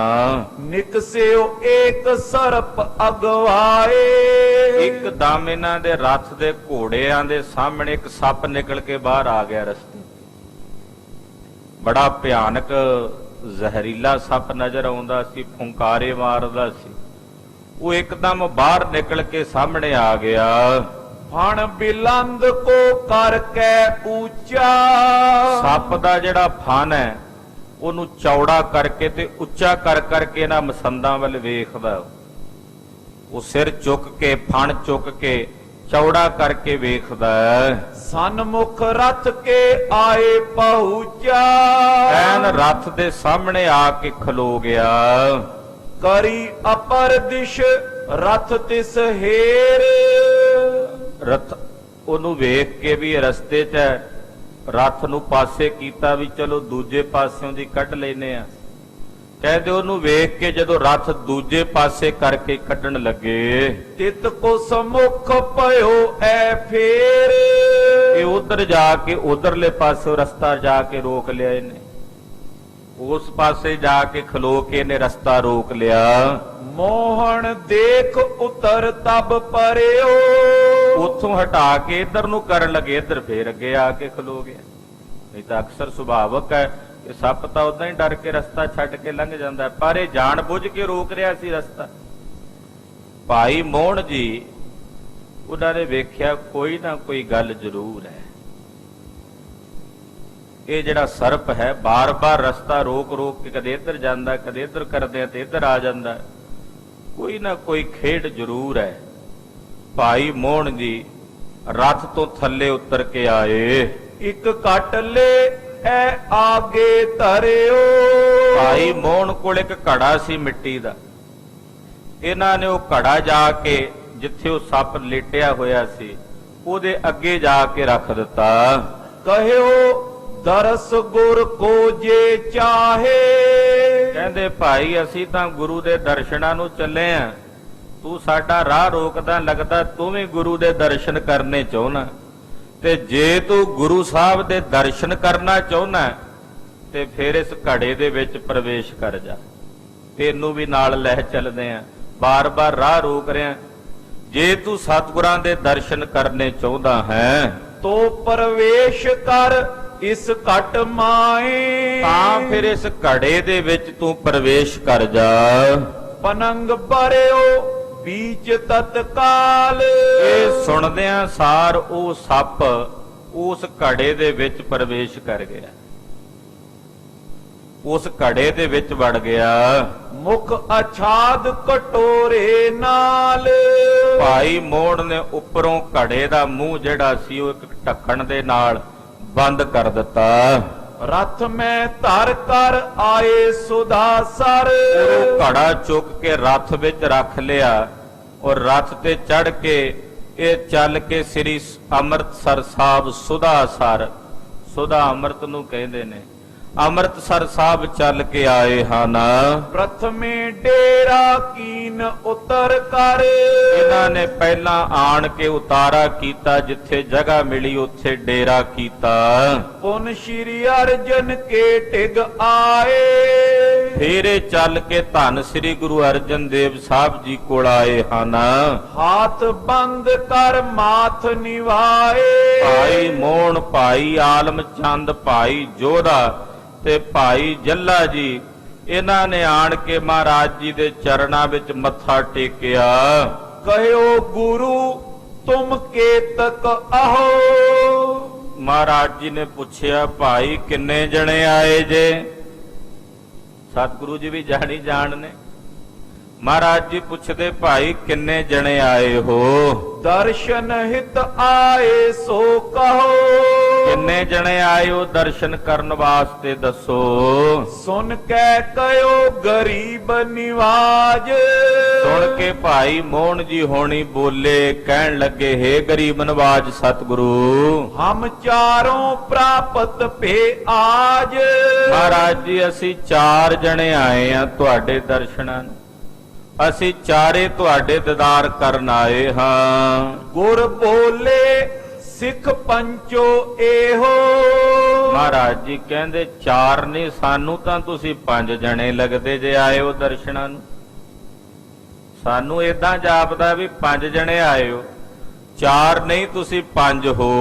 ਨਿਕਸਿਓ ਏਕ ਸਰਪ ਅਗਵਾਏ। ਇੱਕਦਮ ਇਹਨਾਂ ਦੇ ਰਥ ਦੇ ਘੋੜਿਆਂ ਦੇ ਸਾਹਮਣੇ ਇੱਕ ਸੱਪ ਨਿਕਲ ਕੇ ਬਾਹਰ ਆ ਗਿਆ ਰਸਤੇ। ਬੜਾ ਭਿਆਨਕ ਜ਼ਹਿਰੀਲਾ ਸੱਪ ਨਜ਼ਰ ਆਉਂਦਾ ਸੀ, ਫੁੰਕਾਰੇ ਮਾਰਦਾ ਸੀ। ਉਹ ਇੱਕਦਮ ਬਾਹਰ ਨਿਕਲ ਕੇ ਸਾਹਮਣੇ ਆ ਗਿਆ। ਫਣ ਬਿਲੰਦ ਕੋ ਕਰਕੇ ਉੱਚਾ। ਸੱਪ ਦਾ ਜਿਹੜਾ ਫਣ ਹੈ ਉਹਨੂੰ ਚੌੜਾ ਕਰਕੇ ਤੇ ਉੱਚਾ ਕਰ ਕਰਕੇ ਇਹਨਾਂ ਮਸੰਦਾਂ ਵੱਲ ਵੇਖਦਾ। ਉਹ ਸਿਰ ਚੁੱਕ ਕੇ ਫਣ ਚੁੱਕ ਕੇ ਚੌੜਾ ਕਰਕੇ ਵੇਖਦਾ ਹੈ। ਸਨਮੁਖ ਰਥ ਕੇ ਆਏ ਪਹੁੰਚਾ, ਐਨ ਰੱਥ ਦੇ ਸਾਹਮਣੇ ਆ ਕੇ ਖਲੋ ਗਿਆ। ਕਰੀ ਅਪਰ ਦਿਸ਼ ਰਥ ਤਿਸ ਹੇਰ, ਰਥ ਉਹਨੂੰ ਵੇਖ ਕੇ ਵੀ ਰਸਤੇ 'ਚ ਹੈ, ਰੱਥ ਨੂੰ ਪਾਸੇ ਕੀਤਾ ਵੀ ਚਲੋ ਦੂਜੇ ਪਾਸਿਓਂ ਦੀ ਕੱਢ ਲੈਨੇ ਆ। ਕਹਿੰਦੇ ਉਹਨੂੰ ਵੇਖ ਕੇ ਜਦੋਂ ਰੱਥ ਦੂਜੇ ਪਾਸੇ ਕਰਕੇ ਕੱਢਣ ਲੱਗੇ, ਤਿਤ ਕੋ ਸਮੁਖ ਭਇਓ ਐ ਫੇਰ, ਇਹ ਉਧਰ ਜਾ ਕੇ ਉਧਰਲੇ ਪਾਸੇ ਰਸਤਾ ਜਾ ਕੇ ਰੋਕ ਲਿਆ ਇਹਨੇ। ਉਸ ਪਾਸੇ ਜਾ ਕੇ ਖਲੋ ਕੇ ਇਹਨੇ ਰਸਤਾ ਰੋਕ ਲਿਆ। ਮੋਹਣ ਦੇਖ ਉਤਰ ਤਬ ਪਰਿਓ, ਉੱਥੋਂ ਹਟਾ ਕੇ ਇੱਧਰ ਨੂੰ ਕਰਨ ਲੱਗੇ, ਇੱਧਰ ਫੇਰ ਅੱਗੇ ਆ ਕੇ ਖਲੋ ਗਿਆ। ਨਹੀਂ ਤਾਂ ਅਕਸਰ ਸੁਭਾਵਕ ਹੈ ਕਿ ਸੱਪ ਤਾਂ ਉਦਾਂ ਹੀ ਡਰ ਕੇ ਰਸਤਾ ਛੱਡ ਕੇ ਲੰਘ ਜਾਂਦਾ, ਪਰ ਇਹ ਜਾਣ ਬੁੱਝ ਕੇ ਰੋਕ ਰਿਹਾ ਸੀ ਰਸਤਾ। ਭਾਈ ਮੋਹਣ ਜੀ ਉਹਨਾਂ ਨੇ ਵੇਖਿਆ ਕੋਈ ਨਾ ਕੋਈ ਗੱਲ ਜ਼ਰੂਰ ਹੈ। ਇਹ ਜਿਹੜਾ ਸਰਪ ਹੈ ਬਾਰ-ਬਾਰ ਰਸਤਾ ਰੋਕ ਰੋਕ ਕੇ ਕਦੇ ਇੱਧਰ ਜਾਂਦਾ, ਕਦੇ ਇੱਧਰ ਕਰਦੇ ਤੇ ਇੱਧਰ ਆ ਜਾਂਦਾ, ਕੋਈ ਨਾ ਕੋਈ ਖੇਡ ਜ਼ਰੂਰ ਹੈ। ਭਾਈ ਮੋਹਣ ਜੀ ਰੱਥ ਤੋਂ ਥੱਲੇ ਉਤਰ ਕੇ ਆਏ। ਇੱਕ ਕੱਟ ਲੈ ਐ ਆਗੇ ਧਰਿਓ, ਭਾਈ ਮੋਹਣ ਕੋਲ ਇੱਕ ਘੜਾ ਸੀ ਮਿੱਟੀ ਦਾ। ਇਹਨਾਂ ਨੇ ਉਹ ਘੜਾ ਜਾ ਕੇ ਜਿੱਥੇ ਉਹ ਸੱਪ ਲੇਟਿਆ ਹੋਇਆ ਸੀ ਉਹਦੇ ਅੱਗੇ ਜਾ ਕੇ ਰੱਖ ਦਿੱਤਾ। ਕਹਿਓ ਦਰਸ ਗੁਰ ਕੋ ਜੇ ਚਾਹੇ, ਕਹਿੰਦੇ ਭਾਈ ਅਸੀਂ ਤਾਂ ਗੁਰੂ ਦੇ ਦਰਸ਼ਨਾਂ ਨੂੰ ਚੱਲੇ ਆਂ, ਤੂੰ ਸਾਡਾ ਰਾਹ ਰੋਕਦਾ, ਲੱਗਦਾ ਤੂੰ ਵੀ ਗੁਰੂ ਦੇ ਦਰਸ਼ਨ ਕਰਨੇ ਚਾਹੁੰਦਾ। ਤੇ ਜੇ ਤੂੰ ਗੁਰੂ ਸਾਹਿਬ ਦੇ ਦਰਸ਼ਨ ਕਰਨਾ ਚਾਹੁੰਦਾ ਤੇ ਫਿਰ ਇਸ ਘੜੇ ਦੇ ਵਿੱਚ ਪ੍ਰਵੇਸ਼ ਕਰ ਜਾ, ਤੈਨੂੰ ਵੀ ਨਾਲ ਲੈ ਚੱਲਦੇ ਆਂ, ਬਾਰ-ਬਾਰ ਰਾਹ ਰੋਕ ਰਿਆਂ। ਜੇ ਤੂੰ ਸਤਿਗੁਰਾਂ ਦੇ ਦਰਸ਼ਨ ਕਰਨੇ ਚਾਹੁੰਦਾ ਹੈ ਤੋ ਪ੍ਰਵੇਸ਼ ਕਰ ਇਸ ਘਟ ਮਾਏ, ਤਾਂ ਫਿਰ ਇਸ ਘੜੇ ਦੇ ਵਿੱਚ ਤੂੰ ਪ੍ਰਵੇਸ਼ ਕਰ ਜਾ। ਪਨੰਗ ਭਰਿਓ ਬੀਚ ਤਤਕਾਲ, ਇਹ ਸੁਣਦਿਆਂ ਸਾਰ ਉਹ ਸੱਪ ਉਸ ਘੜੇ ਦੇ ਵਿੱਚ ਪ੍ਰਵੇਸ਼ ਕਰ ਗਿਆ, ਉਸ ਘੜੇ ਦੇ ਵਿੱਚ ਵੜ ਗਿਆ। ਮੁਖ ਅਛਾਦ ਕਟੋਰੇ ਨਾਲ, ਭਾਈ ਮੋਹਣ ਨੇ ਉੱਪਰੋਂ ਘੜੇ ਦਾ ਮੂੰਹ ਜਿਹੜਾ ਸੀ ਉਹ ਇੱਕ ਢੱਕਣ ਦੇ ਨਾਲ ਬੰਦ ਕਰ ਦਿੱਤਾ। ਰਥ ਮੈਂ ਧਰ ਕਰ ਆਏ ਸੁਦਾਸਰ, ਉਹ ਘੜਾ ਚੁੱਕ ਕੇ ਰੱਥ ਵਿੱਚ ਰੱਖ ਲਿਆ ਔਰ ਰੱਥ ਤੇ ਚੜ ਕੇ ਇਹ ਚੱਲ ਕੇ ਸ੍ਰੀ ਅੰਮ੍ਰਿਤਸਰ ਸਾਹਿਬ ਸੁਦਾਸਰ, ਸੁਦਾ ਅੰਮ੍ਰਿਤ ਨੂੰ ਕਹਿੰਦੇ ਨੇ, ਅੰਮ੍ਰਿਤਸਰ ਸਾਹਿਬ ਚੱਲ ਕੇ ਆਏ ਹਨ। ਪ੍ਰਥਮੇ ਡੇਰਾ ਕੀਨ ਉਤਰ ਕਰ, ਇਹਨਾਂ ਨੇ ਪਹਿਲਾਂ ਆਣ ਕੇ ਉਤਾਰਾ ਕੀਤਾ, ਜਿੱਥੇ ਜਗ੍ਹਾ ਮਿਲੀ ਉੱਥੇ ਡੇਰਾ ਕੀਤਾ। ਪੁਨ ਸ਼੍ਰੀ ਅਰਜਨ ਕੇ ਟਿਗ ਆਏ, ਫਿਰ ਇਹ ਚੱਲ ਕੇ ਧੰਨ ਸ੍ਰੀ ਗੁਰੂ ਅਰਜਨ ਦੇਵ ਸਾਹਿਬ ਜੀ ਕੋਲ ਆਏ ਹਨ। ਹਾਥ ਬੰਦ ਕਰ ਮਾਥ ਨਿਵਾਏ, ਭਾਈ ਮੋਹਣ, ਭਾਈ ਆਲਮ ਚੰਦ, ਭਾਈ ਜੋਧਾ ਤੇ ਭਾਈ ਜੱਲਾ ਜੀ ਇਹਨਾਂ ਨੇ ਆਣ ਕੇ ਮਹਾਰਾਜ ਜੀ ਦੇ ਚਰਨਾਂ ਵਿੱਚ ਮੱਥਾ ਟੇਕਿਆ। ਕਹਿਓ ਗੁਰੂ ਤੁਮ ਕੇਤਕ ਆਹੋ, ਮਹਾਰਾਜ ਜੀ ਨੇ ਪੁੱਛਿਆ ਭਾਈ ਕਿੰਨੇ ਜਣੇ ਆਏ ਜੇ? ਸਤਿਗੁਰੂ ਜੀ ਵੀ ਜਾਣੀ ਜਾਣ ਨੇ। ਮਹਾਰਾਜ ਜੀ ਪੁੱਛਦੇ ਭਾਈ ਕਿੰਨੇ ਜਣੇ ਆਏ ਹੋ? ਦਰਸ਼ਨ ਹਿਤ ਆਏ ਸੋ ਕਹੋ, ਕਿੰਨੇ ਜਣੇ ਆਏ ਹੋ ਦਰਸ਼ਨ ਕਰਨ ਵਾਸਤੇ ਦੱਸੋ। ਸੁਨ ਕੇ ਕਹਿਓ ਗਰੀਬ ਨਿਵਾਜ, ਸੁਣ ਕੇ ਭਾਈ ਮੋਹਣ ਜੀ ਹੋਣੀ ਬੋਲੇ, ਕਹਿਣ ਲੱਗੇ ਹੇ ਗਰੀਬ ਨਵਾਜ ਸਤਿਗੁਰੂ, ਹਮ ਚਾਰੋਂ ਪ੍ਰਾਪਤ ਭੇ ਆਜ, ਮਹਾਰਾਜ ਜੀ ਅਸੀਂ 4 ਜਣੇ ਆਏ ਆ ਤੁਹਾਡੇ ਦਰਸ਼ਨਾਂ ਨੂੰ, ਅਸੀਂ ਚਾਰੇ ਤੁਹਾਡੇ ਦੀਦਾਰ ਕਰਨ ਆਏ ਹਾਂ। ਗੁਰ ਬੋਲੇ ਸਿੱਖ ਪੰਚੋ ਇਹੋ, ਮਹਾਰਾਜ ਜੀ ਕਹਿੰਦੇ 4 ਨਹੀਂ, ਸਾਨੂੰ ਤਾਂ ਤੁਸੀਂ 5 ਜਣੇ ਲੱਗਦੇ ਜੇ ਆਏ ਹੋ ਦਰਸ਼ਨਾਂ ਨੂੰ। ਸਾਨੂੰ ਏਦਾਂ ਜਾਪਦਾ ਵੀ 5 ਜਣੇ ਆਏ ਹੋ, 4 ਨਹੀਂ ਤੁਸੀਂ 5 ਹੋ।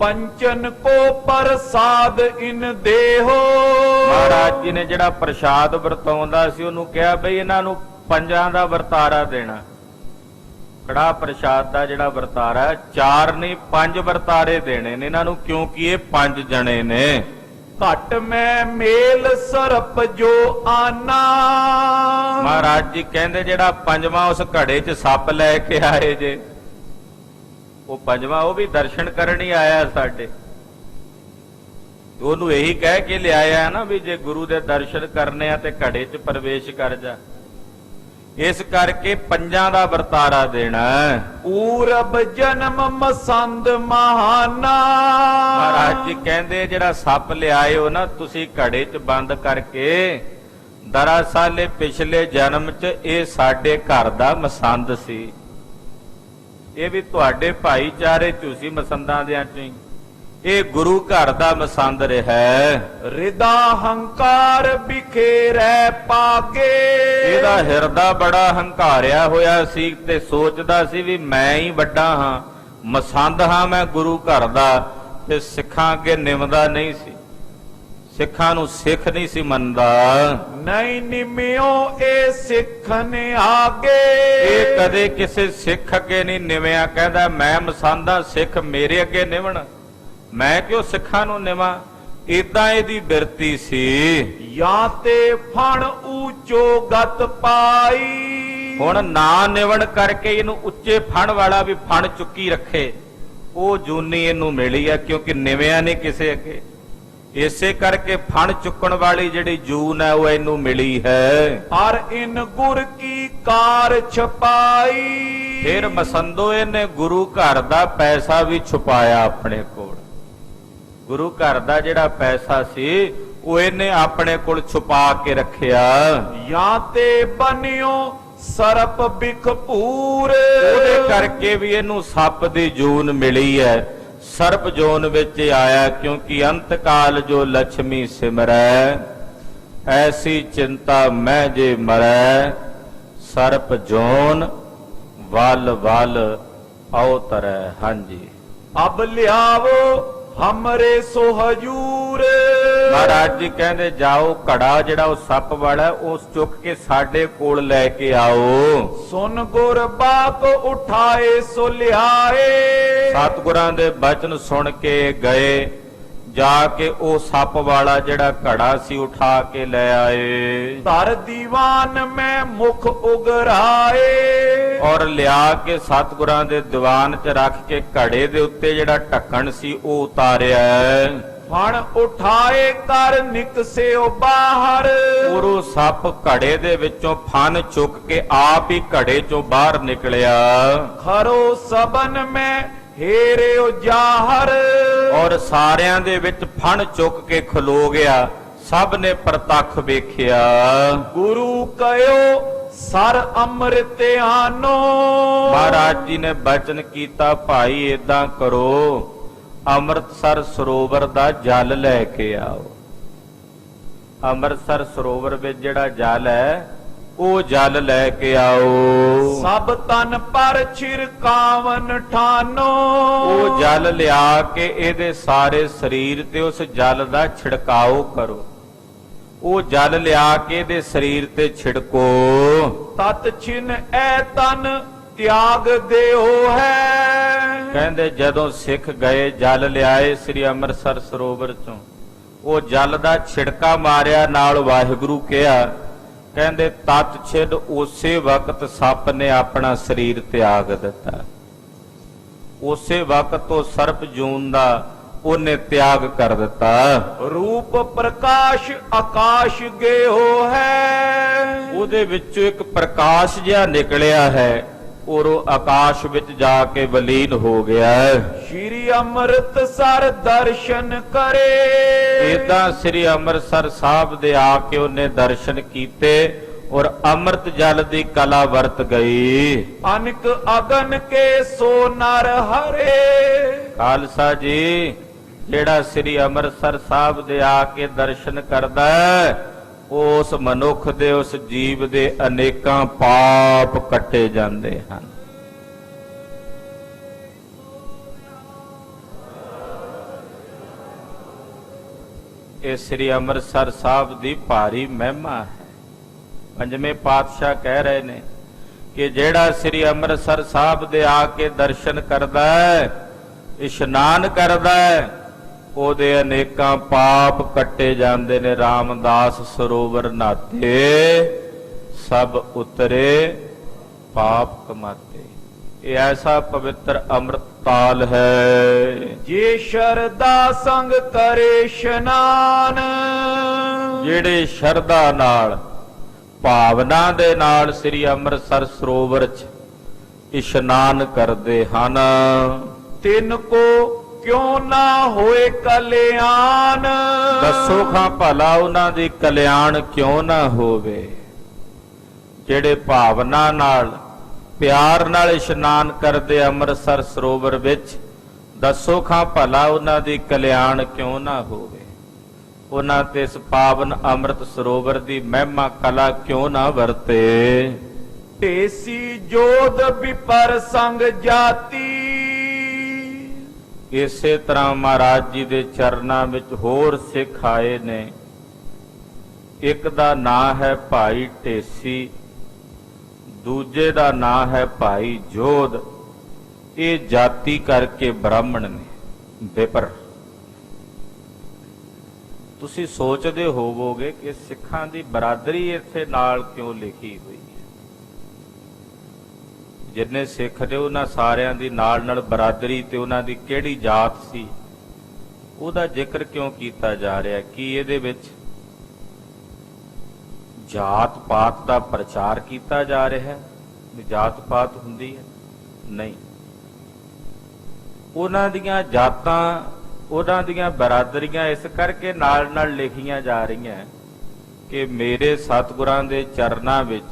ਪੰਚਨ ਕੋ ਪ੍ਰਸਾਦ ਇਨ ਦੇਹੋ, ਮਹਾਰਾਜ ਜੀ ਨੇ ਜਿਹੜਾ ਪ੍ਰਸ਼ਾਦ ਵਰਤਾਉਂਦਾ ਸੀ ਉਹਨੂੰ ਕਿਹਾ ਬਈ ਇਹਨਾਂ ਨੂੰ 5 ਦਾ ਵਰਤਾਰਾ ਦੇਣਾ। ਕੜਾ ਪ੍ਰਸ਼ਾਦ ਦਾ ਜਿਹੜਾ ਵਰਤਾਰਾ 4 ਨਹੀਂ 5 ਵਰਤਾਰੇ ਦੇਣੇ ਨੇ ਇਹਨਾਂ ਨੂੰ, ਕਿਉਂਕਿ ਇਹ 5 ਜਣੇ ਨੇ। ਘਟ ਮੈਂ ਮੇਲ ਸਰਪ ਜੋ ਆਨਾ। ਮਹਾਰਾਜ ਜੀ ਕਹਿੰਦੇ ਜਿਹੜਾ ਪੰਜਵਾਂ ਉਸ ਘੜੇ 'ਚ ਸੱਪ ਲੈ ਕੇ ਆਏ ਜੇ, ਉਹ ਪੰਜਵਾਂ ਉਹ ਵੀ ਦਰਸ਼ਨ ਕਰਨ ਹੀ ਆਇਆ ਸਾਡੇ। ਉਹਨੂੰ ਇਹੀ ਕਹਿ ਕੇ ਲਿਆਇਆ ਨਾ ਵੀ ਜੇ ਗੁਰੂ ਦੇ ਦਰਸ਼ਨ ਕਰਨੇ ਆ ਤੇ ਘੜੇ 'ਚ ਪ੍ਰਵੇਸ਼ ਕਰ ਜਾ। ਇਸ ਕਰਕੇ ਪੰਜਾਂ ਦਾ ਵਰਤਾਰਾ ਦੇਣਾ। ਪੂਰਬ ਜਨਮ ਮਸੰਦ ਮਹਾਨਾ। ਮਹਾਰਾਜ ਜੀ ਕਹਿੰਦੇ ਜਿਹੜਾ ਸੱਪ ਲਿਆਏ ਹੋ ਨਾ ਤੁਸੀਂ ਘੜੇ 'ਚ ਬੰਦ ਕਰਕੇ, ਦਰਅਸਲ ਇਹ ਪਿਛਲੇ ਜਨਮ 'ਚ ਇਹ ਸਾਡੇ ਘਰ ਦਾ ਮਸੰਦ ਸੀ। ਇਹ ਵੀ ਤੁਹਾਡੇ ਭਾਈਚਾਰੇ 'ਚ ਸੀ, ਮਸੰਦਾਂ ਦਿਆਂ 'ਚ ਹੀ। ਇਹ ਗੁਰੂ ਘਰ ਦਾ ਮਸੰਦ ਰਿਹਾ। ਰਿਦਾ ਹੰਕਾਰ ਬਿਖੇਰੈ ਪਾਗੇ। ਇਹਦਾ ਹਿਰਦਾ ਬੜਾ ਹੰਕਾਰਿਆ ਹੋਇਆ ਸੀ ਤੇ ਸੋਚਦਾ ਸੀ ਵੀ ਮੈਂ ਹੀ ਵੱਡਾ ਹਾਂ, ਮਸੰਦ ਹਾਂ ਮੈਂ ਗੁਰੂ ਘਰ ਦਾ, ਤੇ ਸਿੱਖਾਂ ਅੱਗੇ ਨਿਮਦਾ ਨਹੀਂ ਸੀ, ਸਿੱਖਾਂ ਨੂੰ ਸਿੱਖ ਨਹੀਂ ਸੀ ਮੰਨਦਾ। ਨਹੀਂ ਨਿਮਿਓ ਇਹ ਸਿੱਖਨ ਆਗੇ। ਇਹ ਕਦੇ ਕਿਸੇ ਸਿੱਖ ਅੱਗੇ ਨਹੀਂ ਨਿਵਿਆ, ਕਹਿੰਦਾ ਮੈਂ ਮਸੰਦਾ, ਸਿੱਖ ਮੇਰੇ ਅੱਗੇ ਨਿਵਣ, ਮੈਂ ਕਿਉਂ ਸਿੱਖਾਂ ਨੂੰ ਨਿਵਾਂ। ਇਦਾਂ ਇਹਦੀ ਬਿਰਤੀ ਸੀ। ਜਾਂ ਤੇ ਫਣ ਊਚੋ ਗਤ ਪਾਈ। ਹੁਣ ਨਾ ਨਿਵਣ ਕਰਕੇ ਇਹਨੂੰ ਉੱਚੇ ਫਣ ਵਾਲਾ ਵੀ ਫਣ ਚੁੱਕੀ ਰੱਖੇ, ਉਹ ਜੂਨੀ ਇਹਨੂੰ ਮਿਲੀ ਹੈ, ਕਿਉਂਕਿ ਨਿਵਿਆ ਨਹੀਂ ਕਿਸੇ ਅੱਗੇ। ਇਸੇ ਕਰਕੇ ਫਣ ਚੁੱਕਣ ਵਾਲੀ ਜਿਹੜੀ ਜੂਨ ਹੈ ਉਹ ਇਹਨੂੰ ਮਿਲੀ ਹੈ। ਹਰ ਇਨ ਗੁਰ ਕੀ ਕਾਰ ਛਪਾਈ। ਫਿਰ ਮਸੰਦੋ ਇਹਨੇ ਗੁਰੂ ਘਰ ਦਾ ਪੈਸਾ ਵੀ ਛੁਪਾਇਆ ਆਪਣੇ ਕੋਲ। ਗੁਰੂ ਘਰ ਦਾ ਜਿਹੜਾ ਪੈਸਾ ਸੀ ਉਹ ਇਹਨੇ ਆਪਣੇ ਕੋਲ ਛੁਪਾ ਕੇ ਰੱਖਿਆ। ਜਾਂ ਤੇ ਬਨਿਓ ਸਰਪ ਬਿਖ ਪੂਰ। ਉਹਦੇ ਕਰਕੇ ਵੀ ਇਹਨੂੰ ਸੱਪ ਦੀ ਜੂਨ ਮਿਲੀ ਹੈ, ਸਰਪ ਜੋਨ ਵਿੱਚ ਆਇਆ। ਕਿਉਂਕਿ ਅੰਤ ਕਾਲ ਜੋ ਲక్ష్ਮੀ ਸਿਮਰੈ, ਐਸੀ ਚਿੰਤਾ ਮੈਂ ਜੇ ਮਰੈ। ਸਰਪ ਜੋਨ ਵਲ ਵਲ ਅਵਤਰੈ। ਹਾਂਜੀ, ਅਬ ਲਿਆਵੋ ਹਮਰੇ ਸੋ ਹਜੂਰ। ਮਹਾਰਾਜ ਜੀ ਕਹਿੰਦੇ ਜਾਓ ਘੜਾ ਜਿਹੜਾ ਉਹ ਸੱਪ ਵਾਲਾ ਉਸ ਚੁੱਕ ਕੇ ਸਾਡੇ ਕੋਲ ਲੈ ਕੇ ਆਓ। ਸੁਨ ਗੁਰ ਬਾਪ ਉਠਾਏ ਸੋ ਲਿਆਏ। ਸਤਿਗੁਰਾਂ ਦੇ ਬਚਨ ਸੁਣ ਕੇ ਗਏ, ਜਾ ਕੇ ਉਹ ਸੱਪ ਵਾਲਾ ਜਿਹੜਾ ਘੜਾ ਸੀ ਉਠਾ ਕੇ ਲੈ ਆਏ। ਧਰ ਦੀਵਾਨ ਮੈਂ ਮੁਖ ਉਗਰਾਏ। ਔਰ ਲਿਆ ਕੇ ਸਤਿਗੁਰਾਂ ਦੇ ਦੀਵਾਨ 'ਚ ਰੱਖ ਕੇ ਘੜੇ ਦੇ ਉੱਤੇ ਜਿਹੜਾ ਢੱਕਣ ਸੀ ਉਹ ਉਤਾਰਿਆ। ਫਣ ਉਠਾਏ ਕਰ ਨਿਕਸਿਓ ਬਾਹਰ। ਉਰੋਂ ਸੱਪ ਘੜੇ ਦੇ ਵਿੱਚੋਂ ਫਨ ਚੁੱਕ ਕੇ ਆਪ ਹੀ ਘੜੇ 'ਚੋਂ ਬਾਹਰ ਨਿਕਲਿਆ। ਖਰੋ ਸਬਨ ਮੈਂ ਹੇਰਿਓ ਜਾਹਰ। ਔਰ ਸਾਰਿਆਂ ਦੇ ਵਿੱਚ ਫਣ ਚੁੱਕ ਕੇ ਖਲੋ ਗਿਆ, ਸਭ ਨੇ ਪ੍ਰਤੱਖ ਵੇਖਿਆ। ਗੁਰੂ ਕਹਿਓ ਸਰ ਅੰਮ੍ਰਿਤ ਆਨੋ। ਮਹਾਰਾਜ ਜੀ ਨੇ ਬਚਨ ਕੀਤਾ, ਭਾਈ ਏਦਾਂ ਕਰੋ, ਅੰਮ੍ਰਿਤਸਰ ਸਰੋਵਰ ਦਾ ਜਲ ਲੈ ਕੇ ਆਓ। ਅੰਮ੍ਰਿਤਸਰ ਸਰੋਵਰ ਵਿੱਚ ਜਿਹੜਾ ਜਲ ਹੈ ਉਹ ਜਲ ਲੈ ਕੇ ਆਓ। ਸਭ ਤਨ ਪਰ ਛਿਰਕਾਵਨ ਠਾਨੋ। ਉਹ ਜਲ ਲਿਆ ਕੇ ਇਹਦੇ ਸਾਰੇ ਸਰੀਰ ਤੇ ਉਸ ਜਲ ਦਾ ਛਿੜਕਾਓ ਕਰੋ। ਉਹ ਜਲ ਲਿਆ ਕੇ ਇਹਦੇ ਸਰੀਰ ਤੇ ਛਿੜਕੋ। ਤਤ ਛਿਨ ਐ ਤਨ ਤਿਆਗ ਦਿਓ ਹੈ। ਕਹਿੰਦੇ ਜਦੋਂ ਸਿੱਖ ਗਏ ਜਲ ਲਿਆਏ ਸ੍ਰੀ ਅੰਮ੍ਰਿਤਸਰ ਸਰੋਵਰ ਚੋਂ, ਉਹ ਜਲ ਦਾ ਛਿੜਕਾ ਮਾਰਿਆ, ਨਾਲ ਵਾਹਿਗੁਰੂ ਕਿਹਾ। ਕਹਿੰਦੇ ਤਤ ਛਿੜ ਉਸੇ ਵਕਤ ਸੱਪ ਨੇ ਆਪਣਾ ਸਰੀਰ ਤਿਆਗ ਦਿੱਤਾ। ਉਸੇ ਵਕਤ ਤੋਂ ਸਰਪ ਜੂਨ ਦਾ ਉਹਨੇ ਤਿਆਗ ਕਰ ਦਿੱਤਾ। ਰੂਪ ਪ੍ਰਕਾਸ਼ ਆਕਾਸ਼ ਗਿਓ ਹੈ। ਉਹਦੇ ਵਿੱਚੋਂ ਇੱਕ ਪ੍ਰਕਾਸ਼ ਜਿਹਾ ਨਿਕਲਿਆ ਹੈ, ਔਰ ਉਹ ਆਕਾਸ਼ ਵਿੱਚ ਜਾ ਕੇ ਵਲੀਨ ਹੋ ਗਿਆ। ਸ਼੍ਰੀ ਅੰਮ੍ਰਿਤਸਰ ਦਰਸ਼ਨ ਕਰੇ। ਏਦਾਂ ਸ੍ਰੀ ਅੰਮ੍ਰਿਤਸਰ ਸਾਹਿਬ ਦੇ ਆ ਕੇ ਉਹਨੇ ਦਰਸ਼ਨ ਕੀਤੇ ਔਰ ਅੰਮ੍ਰਿਤ ਜਲ ਦੀ ਕਲਾ ਵਰਤ ਗਈ। ਅਨਕ ਅਗਨ ਕੇ ਸੋ ਨਰ ਹਰੇ। ਖਾਲਸਾ ਜੀ, ਜਿਹੜਾ ਸ੍ਰੀ ਅੰਮ੍ਰਿਤਸਰ ਸਾਹਿਬ ਦੇ ਆ ਕੇ ਦਰਸ਼ਨ ਕਰਦਾ ਉਸ ਮਨੁੱਖ ਦੇ, ਉਸ ਜੀਵ ਦੇ ਅਨੇਕਾਂ ਪਾਪ ਕੱਟੇ ਜਾਂਦੇ ਹਨ। ਇਹ ਸ੍ਰੀ ਅੰਮ੍ਰਿਤਸਰ ਸਾਹਿਬ ਦੀ ਭਾਰੀ ਮਹਿਮਾ ਹੈ। ਪੰਜਵੇਂ ਪਾਤਸ਼ਾਹ ਕਹਿ ਰਹੇ ਨੇ ਕਿ ਜਿਹੜਾ ਸ੍ਰੀ ਅੰਮ੍ਰਿਤਸਰ ਸਾਹਿਬ ਦੇ ਆ ਕੇ ਦਰਸ਼ਨ ਕਰਦਾ ਹੈ, ਇਸ਼ਨਾਨ ਕਰਦਾ ਹੈ, ਉਹਦੇ ਅਨੇਕਾਂ ਪਾਪ ਕੱਟੇ ਜਾਂਦੇ ਨੇ। ਰਾਮਦਾਸ ਸਰੋਵਰ ਨਾਤੇ ਸਭ ਉਤਰੇ ਪਾਪ ਕਮਾਤੇ। ਇਹ ਐਸਾ ਪਵਿੱਤਰ ਅੰਮ੍ਰਿਤ ਤਾਲ ਹੈ। ਜੇ ਸ਼ਰਧਾ ਸੰਗ ਕਰੇ ਇਸ਼ਨਾਨ, ਜਿਹੜੇ ਸ਼ਰਧਾ ਨਾਲ ਭਾਵਨਾ ਦੇ ਨਾਲ ਸ੍ਰੀ ਅੰਮ੍ਰਿਤਸਰ ਸਰੋਵਰ 'ਚ ਇਸ਼ਨਾਨ ਕਰਦੇ ਹਨ, ਤਿਨ ਕੋ ਕਿਉ ਨਾ ਹੋਏ ਕਲਿਆਣ। ਦੱਸੋ ਖਾਂ ਭਲਾ ਉਹਨਾਂ ਦੀ ਕਲਿਆਣ ਕਿਉਂ ਨਾ ਹੋਵੇ। ਜਿਹੜੇ ਭਾਵਨਾ ਨਾਲ ਪਿਆਰ ਨਾਲ ਇਸ਼ਨਾਨ ਕਰਦੇ ਅੰਮ੍ਰਿਤਸਰ ਸਰੋਵਰ ਵਿੱਚ, ਦੱਸੋ ਖਾਂ ਭਲਾ ਉਹਨਾਂ ਦੀ ਕਲਿਆਣ ਕਿਉਂ ਨਾ ਹੋਵੇ। ਉਹਨਾਂ ਤੇ ਇਸ ਪਾਵਨ ਅੰਮ੍ਰਿਤ ਸਰੋਵਰ ਦੀ ਮਹਿਮਾ ਕਲਾ ਕਿਉਂ ਨਾ ਵਰਤੇ। ਢੇਸੀ ਜੋਧ ਵਿਪਰ ਸੰਗ ਜਾਤੀ। ਇਸੇ ਤਰ੍ਹਾਂ ਮਹਾਰਾਜ ਜੀ ਦੇ ਚਰਨਾਂ ਵਿੱਚ ਹੋਰ ਸਿੱਖ ਆਏ ਨੇ। ਇੱਕ ਦਾ ਨਾਂ ਹੈ ਭਾਈ ਢੇਸੀ, ਦੂਜੇ ਦਾ ਨਾਂ ਹੈ ਭਾਈ ਜੋਧ। ਇਹ ਜਾਤੀ ਕਰਕੇ ਬ੍ਰਾਹਮਣ ਨੇ, ਵਿਪਰ। ਤੁਸੀਂ ਸੋਚਦੇ ਹੋਵੋਗੇ ਕਿ ਸਿੱਖਾਂ ਦੀ ਬਰਾਦਰੀ ਇੱਥੇ ਨਾਲ ਕਿਉਂ ਲਿਖੀ ਹੋਈ ਹੈ। ਜਿੰਨੇ ਸਿੱਖ ਨੇ ਉਹਨਾਂ ਸਾਰਿਆਂ ਦੀ ਨਾਲ ਬਰਾਦਰੀ ਤੇ ਉਹਨਾਂ ਦੀ ਕਿਹੜੀ ਜਾਤ ਸੀ ਉਹਦਾ ਜ਼ਿਕਰ ਕਿਉਂ ਕੀਤਾ ਜਾ ਰਿਹਾ। ਕੀ ਇਹਦੇ ਵਿੱਚ ਜਾਤ ਪਾਤ ਦਾ ਪ੍ਰਚਾਰ ਕੀਤਾ ਜਾ ਰਿਹਾ ਹੈ ਵੀ ਜਾਤ ਪਾਤ ਹੁੰਦੀ ਹੈ? ਨਹੀਂ। ਉਹਨਾਂ ਦੀਆਂ ਜਾਤਾਂ, ਉਹਨਾਂ ਦੀਆਂ ਬਰਾਦਰੀਆਂ ਇਸ ਕਰਕੇ ਨਾਲ ਲਿਖੀਆਂ ਜਾ ਰਹੀਆਂ ਕਿ ਮੇਰੇ ਸਤਿਗੁਰਾਂ ਦੇ ਚਰਨਾਂ ਵਿੱਚ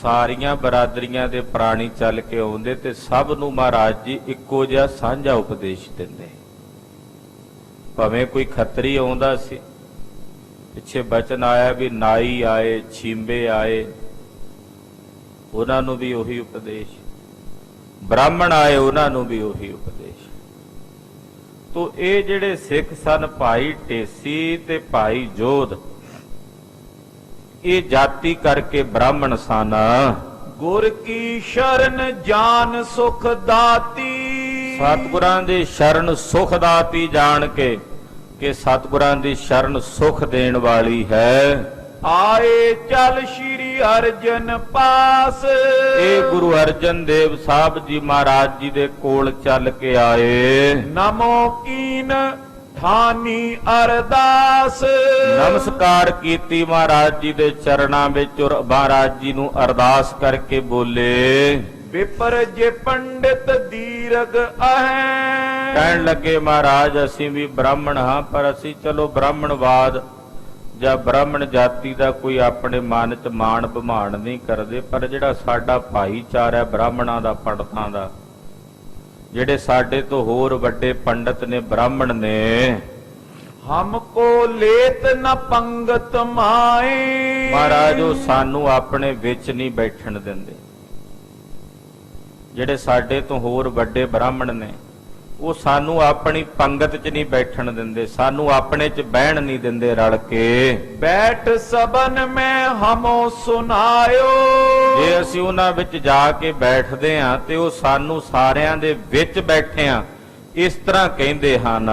ਸਾਰੀਆਂ ਬਰਾਦਰੀਆਂ ਦੇ ਪ੍ਰਾਣੀ ਚੱਲ ਕੇ ਆਉਂਦੇ ਤੇ ਸਭ ਨੂੰ ਮਹਾਰਾਜ ਜੀ ਇੱਕੋ ਜਿਹਾ ਸਾਂਝਾ ਉਪਦੇਸ਼ ਦਿੰਦੇ। ਭਾਵੇਂ ਕੋਈ ਖੱਤਰੀ ਆਉਂਦਾ ਸੀ, ਪਿੱਛੇ ਬਚਨ ਆਇਆ ਵੀ ਨਾਈ ਆਏ, ਛੀਂਬੇ ਆਏ, ਉਹਨਾਂ ਨੂੰ ਵੀ ਉਹੀ ਉਪਦੇਸ਼। ਬ੍ਰਾਹਮਣ ਆਏ, ਉਹਨਾਂ ਨੂੰ ਵੀ ਉਹੀ ਉਪਦੇਸ਼। ਤੋ ਇਹ ਜਿਹੜੇ ਸਿੱਖ ਸਨ ਭਾਈ ਢੇਸੀ ਤੇ ਭਾਈ ਜੋਧ, ਇਹ ਜਾਤੀ ਕਰਕੇ ਬ੍ਰਾਹਮਣ ਸਨ। ਗੁਰ ਕੀ ਸ਼ਰਨ ਜਾਨ ਸੁਖ ਦਾਤੀ। ਸਤਿਗੁਰਾਂ ਦੀ ਸ਼ਰਨ ਸੁਖ ਦਾਤੀ ਜਾਣ ਕੇ ਕਿ ਸਤਿਗੁਰਾਂ ਦੀ ਸ਼ਰਨ ਸੁਖ ਦੇਣ ਵਾਲੀ ਹੈ। ਆਏ ਚਲ ਸ਼੍ਰੀ ਅਰਜਨ ਪਾਸ। ਇਹ ਗੁਰੂ ਅਰਜਨ ਦੇਵ ਸਾਹਿਬ ਜੀ ਮਹਾਰਾਜ ਜੀ ਦੇ ਕੋਲ ਚੱਲ ਕੇ ਆਏ। ਨਮੋ ਕੀਨ ਠਾਨੀ ਅਰਦਾਸ। ਨਮਸਕਾਰ ਕੀਤੀ ਮਹਾਰਾਜ ਜੀ ਦੇ ਚਰਨਾਂ ਵਿੱਚ ਔਰ ਮਹਾਰਾਜ ਜੀ ਨੂੰ ਅਰਦਾਸ ਕਰਕੇ ਬੋਲੇ। ਵਿਪਰ ਜੇ ਪੰਡਿਤ ਦੀਰਘ ਅਹੈ। ਕਹਿਣ ਲੱਗੇ ਮਹਾਰਾਜ ਅਸੀਂ ਵੀ ਬ੍ਰਾਹਮਣ ਹਾਂ, ਪਰ ਅਸੀਂ ਚਲੋ ਬ੍ਰਾਹਮਣਵਾਦ ਜਾਂ ਬ੍ਰਾਹਮਣ ਜਾਤੀ ਦਾ ਕੋਈ ਆਪਣੇ ਮਨ 'ਚ ਮਾਣ ਬਮਾਣ ਨਹੀਂ ਕਰਦੇ, ਪਰ ਜਿਹੜਾ ਸਾਡਾ ਭਾਈਚਾਰਾ ਬ੍ਰਾਹਮਣਾਂ ਦਾ, ਪੰਡਤਾਂ ਦਾ, ਜਿਹੜੇ ਸਾਡੇ ਤੋਂ ਹੋਰ ਵੱਡੇ ਪੰਡਤ ਨੇ, ਬ੍ਰਾਹਮਣ ਨੇ, ਹਮਕੋ ਲੇਤ ਨ ਪੰਗਤ ਮਾਏ। ਮਹਾਰਾਜ ਉਹ ਸਾਨੂੰ ਆਪਣੇ ਵਿੱਚ ਨਹੀਂ ਬੈਠਣ ਦਿੰਦੇ। ਜਿਹੜੇ ਸਾਡੇ ਤੋਂ ਹੋਰ ਵੱਡੇ ਬ੍ਰਾਹਮਣ ਨੇ ਉਹ ਸਾਨੂੰ ਆਪਣੀ ਪੰਗਤ 'ਚ ਨਹੀਂ ਬੈਠਣ ਦਿੰਦੇ, ਸਾਨੂੰ ਆਪਣੇ 'ਚ ਬਹਿਣ ਨਹੀਂ ਦਿੰਦੇ ਰਲ ਕੇ। ਬੈਠ ਸਬਨ ਮੈਂ ਹਮੋ ਸੁਨਾਇਓ। ਜੇ ਅਸੀਂ ਉਹਨਾਂ ਵਿੱਚ ਜਾ ਕੇ ਬੈਠਦੇ ਹਾਂ ਤੇ ਉਹ ਸਾਨੂੰ ਸਾਰਿਆਂ ਦੇ ਵਿੱਚ ਬੈਠਿਆਂ ਇਸ ਤਰ੍ਹਾਂ ਕਹਿੰਦੇ ਹਨ,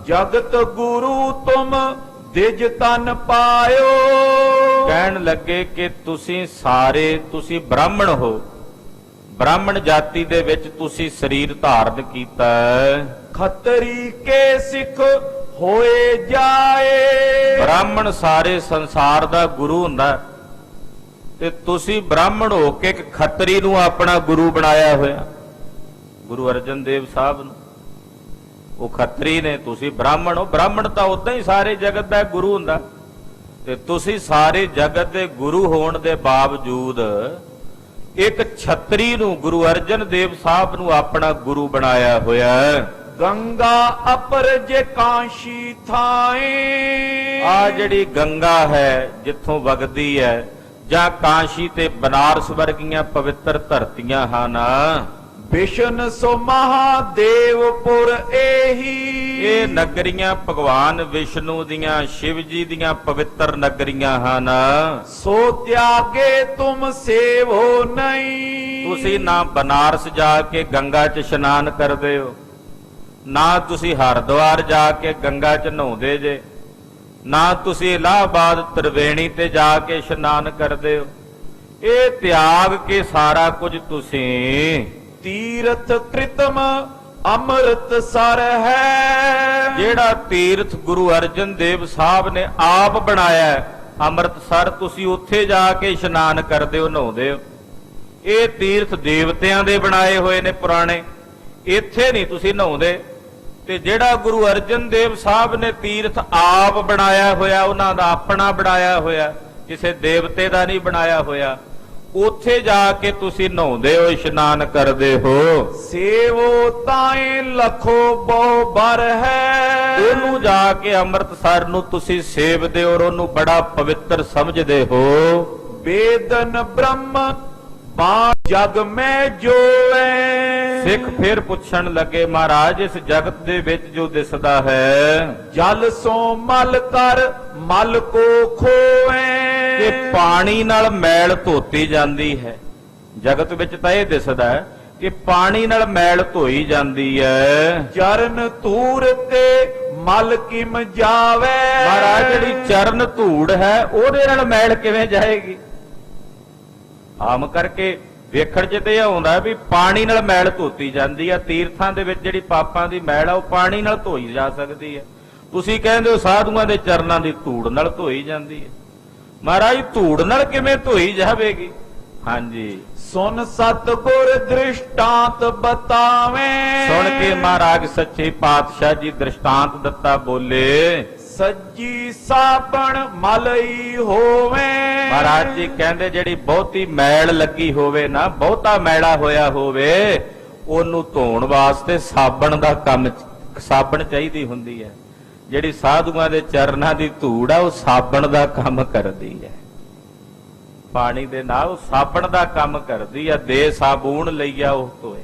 ਜਗਤ ਗੁਰੂ ਤੁਮ ਦਿਜ ਤਨ ਪਾਇਓ। ਕਹਿਣ ਲੱਗੇ ਕਿ ਤੁਸੀਂ ਸਾਰੇ, ਤੁਸੀਂ ਬ੍ਰਾਹਮਣ ਹੋ, ਬ੍ਰਾਹਮਣ ਜਾਤੀ ਦੇ ਵਿੱਚ ਤੁਸੀਂ ਸਰੀਰ ਧਾਰਨ ਕੀਤਾ। ਖੱਤਰੀ ਕੇ ਸਿੱਖ ਹੋਏ ਜਾਏ। ਬ੍ਰਾਹਮਣ ਸਾਰੇ ਸੰਸਾਰ ਦਾ ਗੁਰੂ ਹੁੰਦਾ ਤੇ ਤੁਸੀਂ ਬ੍ਰਾਹਮਣ ਹੋ ਕੇ ਇੱਕ ਖੱਤਰੀ ਨੂੰ ਆਪਣਾ ਗੁਰੂ ਬਣਾਇਆ ਹੋਇਆ। ਗੁਰੂ ਅਰਜਨ ਦੇਵ ਸਾਹਿਬ ਨੂੰ ਉਹ ਖੱਤਰੀ ਨੇ, ਤੁਸੀਂ ਬ੍ਰਾਹਮਣ ਹੋ। ਬ੍ਰਾਹਮਣ ਤਾਂ ਉਦਾਂ ਹੀ ਸਾਰੇ ਜਗਤ ਦਾ ਗੁਰੂ ਹੁੰਦਾ ਤੇ ਤੁਸੀਂ ਸਾਰੇ ਜਗਤ ਦੇ ਗੁਰੂ ਹੋਣ ਦੇ ਬਾਵਜੂਦ ਇੱਕ ਛਤਰੀ ਨੂੰ, ਗੁਰੂ ਅਰਜਨ ਦੇਵ ਸਾਹਿਬ ਨੂੰ ਆਪਣਾ ਗੁਰੂ ਬਣਾਇਆ ਹੋਇਆ। ਗੰਗਾ ਅਪਰ ਜੇ ਕਾਂਸ਼ੀ ਥਾਏ। ਆ ਜਿਹੜੀ ਗੰਗਾ ਹੈ ਜਿੱਥੋਂ ਵਗਦੀ ਹੈ, ਜਾਂ ਕਾਂਸ਼ੀ ਤੇ ਬਨਾਰਸ ਵਰਗੀਆਂ ਪਵਿੱਤਰ ਧਰਤੀਆਂ ਹਨ। ਵਿਸ਼ਨ ਸੋ ਮਹਾਦੇਵਪੁਰ ਇਹੀ। ਇਹ ਨਗਰੀਆਂ ਭਗਵਾਨ ਵਿਸ਼ਨੂੰ ਦੀਆਂ, ਸ਼ਿਵ ਜੀ ਦੀਆਂ ਪਵਿੱਤਰ ਨਗਰੀਆਂ ਹਨ। ਸੋ ਤਿਆਗੇ ਤੁਮ ਸੇਵੋ ਨਹੀਂ। ਤੁਸੀਂ ਨਾ ਬਨਾਰਸ ਜਾ ਕੇ ਗੰਗਾ 'ਚ ਇਸ਼ਨਾਨ ਕਰਦੇ ਹੋ, ਨਾ ਤੁਸੀਂ ਹਰਿਦੁਆਰ ਜਾ ਕੇ ਗੰਗਾ 'ਚ ਨਹਾਉਂਦੇ ਜੇ, ਨਾ ਤੁਸੀਂ ਇਲਾਹਾਬਾਦ ਤ੍ਰਿਵੇਣੀ ਤੇ ਜਾ ਕੇ ਇਸ਼ਨਾਨ ਕਰਦੇ ਹੋ। ਇਹ ਤਿਆਗ ਕੇ ਸਾਰਾ ਕੁਝ ਤੁਸੀਂ ਤੀਰਥ ਕ੍ਰਿਤਮ ਅੰਮ੍ਰਿਤ ਸਰ ਹੈ। ਜਿਹੜਾ ਤੀਰਥ ਗੁਰੂ ਅਰਜਨ ਦੇਵ ਸਾਹਿਬ ਨੇ ਆਪ ਬਣਾਇਆ ਹੈ, ਅੰਮ੍ਰਿਤਸਰ, ਤੁਸੀਂ ਉੱਥੇ ਜਾ ਕੇ ਇਸ਼ਨਾਨ ਕਰਦੇ ਹੋ, ਨਹਾਉਂਦੇ ਹੋ। ਇਹ ਤੀਰਥ ਦੇਵਤਿਆਂ ਦੇ ਬਣਾਏ ਹੋਏ ਨੇ ਪੁਰਾਣੇ, ਇੱਥੇ ਨਹੀਂ ਤੁਸੀਂ ਨਹਾਉਂਦੇ। ਤੇ ਜਿਹੜਾ ਗੁਰੂ ਅਰਜਨ ਦੇਵ ਸਾਹਿਬ ਨੇ ਤੀਰਥ ਆਪ ਬਣਾਇਆ ਹੋਇਆ, ਉਹਨਾਂ ਦਾ ਆਪਣਾ ਬਣਾਇਆ ਹੋਇਆ, ਕਿਸੇ ਦੇਵਤੇ ਦਾ ਨਹੀਂ ਬਣਾਇਆ ਹੋਇਆ, ਉੱਥੇ ਜਾ ਕੇ ਤੁਸੀਂ ਨਹਾਉਂਦੇ ਹੋ, ਇਸ਼ਨਾਨ ਕਰਦੇ ਹੋ। ਸੇਵੋ ਤਾਏ ਲਖੋ ਬਹੁ ਬਰ ਹੈ। ਉਹਨੂੰ ਜਾ ਕੇ ਅੰਮ੍ਰਿਤਸਰ ਨੂੰ ਤੁਸੀਂ ਸੇਵਦੇ ਹੋ ਔਰ ਉਹਨੂੰ ਬੜਾ ਪਵਿੱਤਰ ਸਮਝਦੇ ਹੋ। ਵੇਦਨ ਬ੍ਰਹਮ ਬਾ ਜਗ ਮੈਂ ਜੋਏ। ਸਿੱਖ ਫਿਰ ਪੁੱਛਣ ਲੱਗੇ, ਮਹਾਰਾਜ ਇਸ ਜਗਤ ਦੇ ਵਿੱਚ ਜੋ ਦਿਸਦਾ ਹੈ, ਜਲ ਸੋ ਮਲ ਕਰ ਮਲ ਕੋ ਖੋਏ। ਕਿ ਪਾਣੀ ਨਾਲ ਮੈਲ ਧੋਤੀ ਜਾਂਦੀ ਹੈ। ਜਗਤ ਵਿੱਚ ਤਾਂ ਇਹ ਦਿਸਦਾ ਹੈ ਕਿ ਪਾਣੀ ਨਾਲ ਮੈਲ ਧੋਈ ਜਾਂਦੀ ਹੈ। ਚਰਨ ਧੂਰ ਤੇ ਮਲ ਕਿਮ ਜਾਵੇ। ਮਹਾਰਾਜ ਜਿਹੜੀ ਚਰਨ ਧੂੜ ਹੈ ਉਹਦੇ ਨਾਲ ਮੈਲ ਕਿਵੇਂ ਜਾਏਗੀ? ਆਮ ਕਰਕੇ ਵੇਖਣ 'ਚ ਤੇ ਆਉਂਦਾ ਵੀ ਪਾਣੀ ਨਾਲ ਮੈਲ ਧੋਤੀ ਜਾਂਦੀ ਆ। ਤੀਰਥਾਂ ਦੇ ਵਿੱਚ ਜਿਹੜੀ ਪਾਪਾਂ ਦੀ ਮੈਲ ਆ ਉਹ ਪਾਣੀ ਨਾਲ ਧੋਈ ਜਾ ਸਕਦੀ ਹੈ। ਤੁਸੀਂ ਕਹਿੰਦੇ ਹੋ ਸਾਧੂਆਂ ਦੇ ਚਰਨਾਂ ਦੀ ਧੂੜ ਨਾਲ ਧੋਈ ਜਾਂਦੀ ਹੈ। ਮਹਾਰਾਜ ਧੂੜ ਨਾਲ ਕਿਵੇਂ ਧੋਈ ਜਾਵੇਗੀ? ਹਾਂਜੀ, ਸੁਨ ਸਤਿਗੁਰ ਦ੍ਰਿਸ਼ਟਾਂਤ ਬਤਾਵੇਂ। ਸੁਣ ਕੇ ਮਹਾਰਾਜ ਸੱਚੇ ਪਾਤਸ਼ਾਹ ਜੀ ਦ੍ਰਿਸ਼ਟਾਂਤ ਦਿੱਤਾ, ਬੋਲੇ ਸੱਜੀ ਸਾਬਣ ਮਲਈ ਹੋਵੇ। ਮਹਾਰਾਜ ਜੀ ਕਹਿੰਦੇ ਜਿਹੜੀ ਬਹੁਤੀ ਮੈਲ ਲੱਗੀ ਹੋਵੇ ਨਾ, ਬਹੁਤਾ ਮੈਲਾ ਹੋਇਆ ਹੋਵੇ, ਉਹਨੂੰ ਧੋਣ ਵਾਸਤੇ ਸਾਬਣ ਦਾ ਕੰਮ, ਸਾਬਣ ਚਾਹੀਦੀ ਹੁੰਦੀ ਹੈ। ਜਿਹੜੀ ਸਾਧੂਆਂ ਦੇ ਚਰਨਾਂ ਦੀ ਧੂੜ ਆ ਉਹ ਸਾਬਣ ਦਾ ਕੰਮ ਕਰਦੀ ਹੈ। ਪਾਣੀ ਦੇ ਨਾਲ ਉਹ ਸਾਬਣ ਦਾ ਕੰਮ ਕਰਦੀ ਆ। ਦੇ ਸਾਬੂਨ ਲਈਆ ਉਹ ਧੋਏ,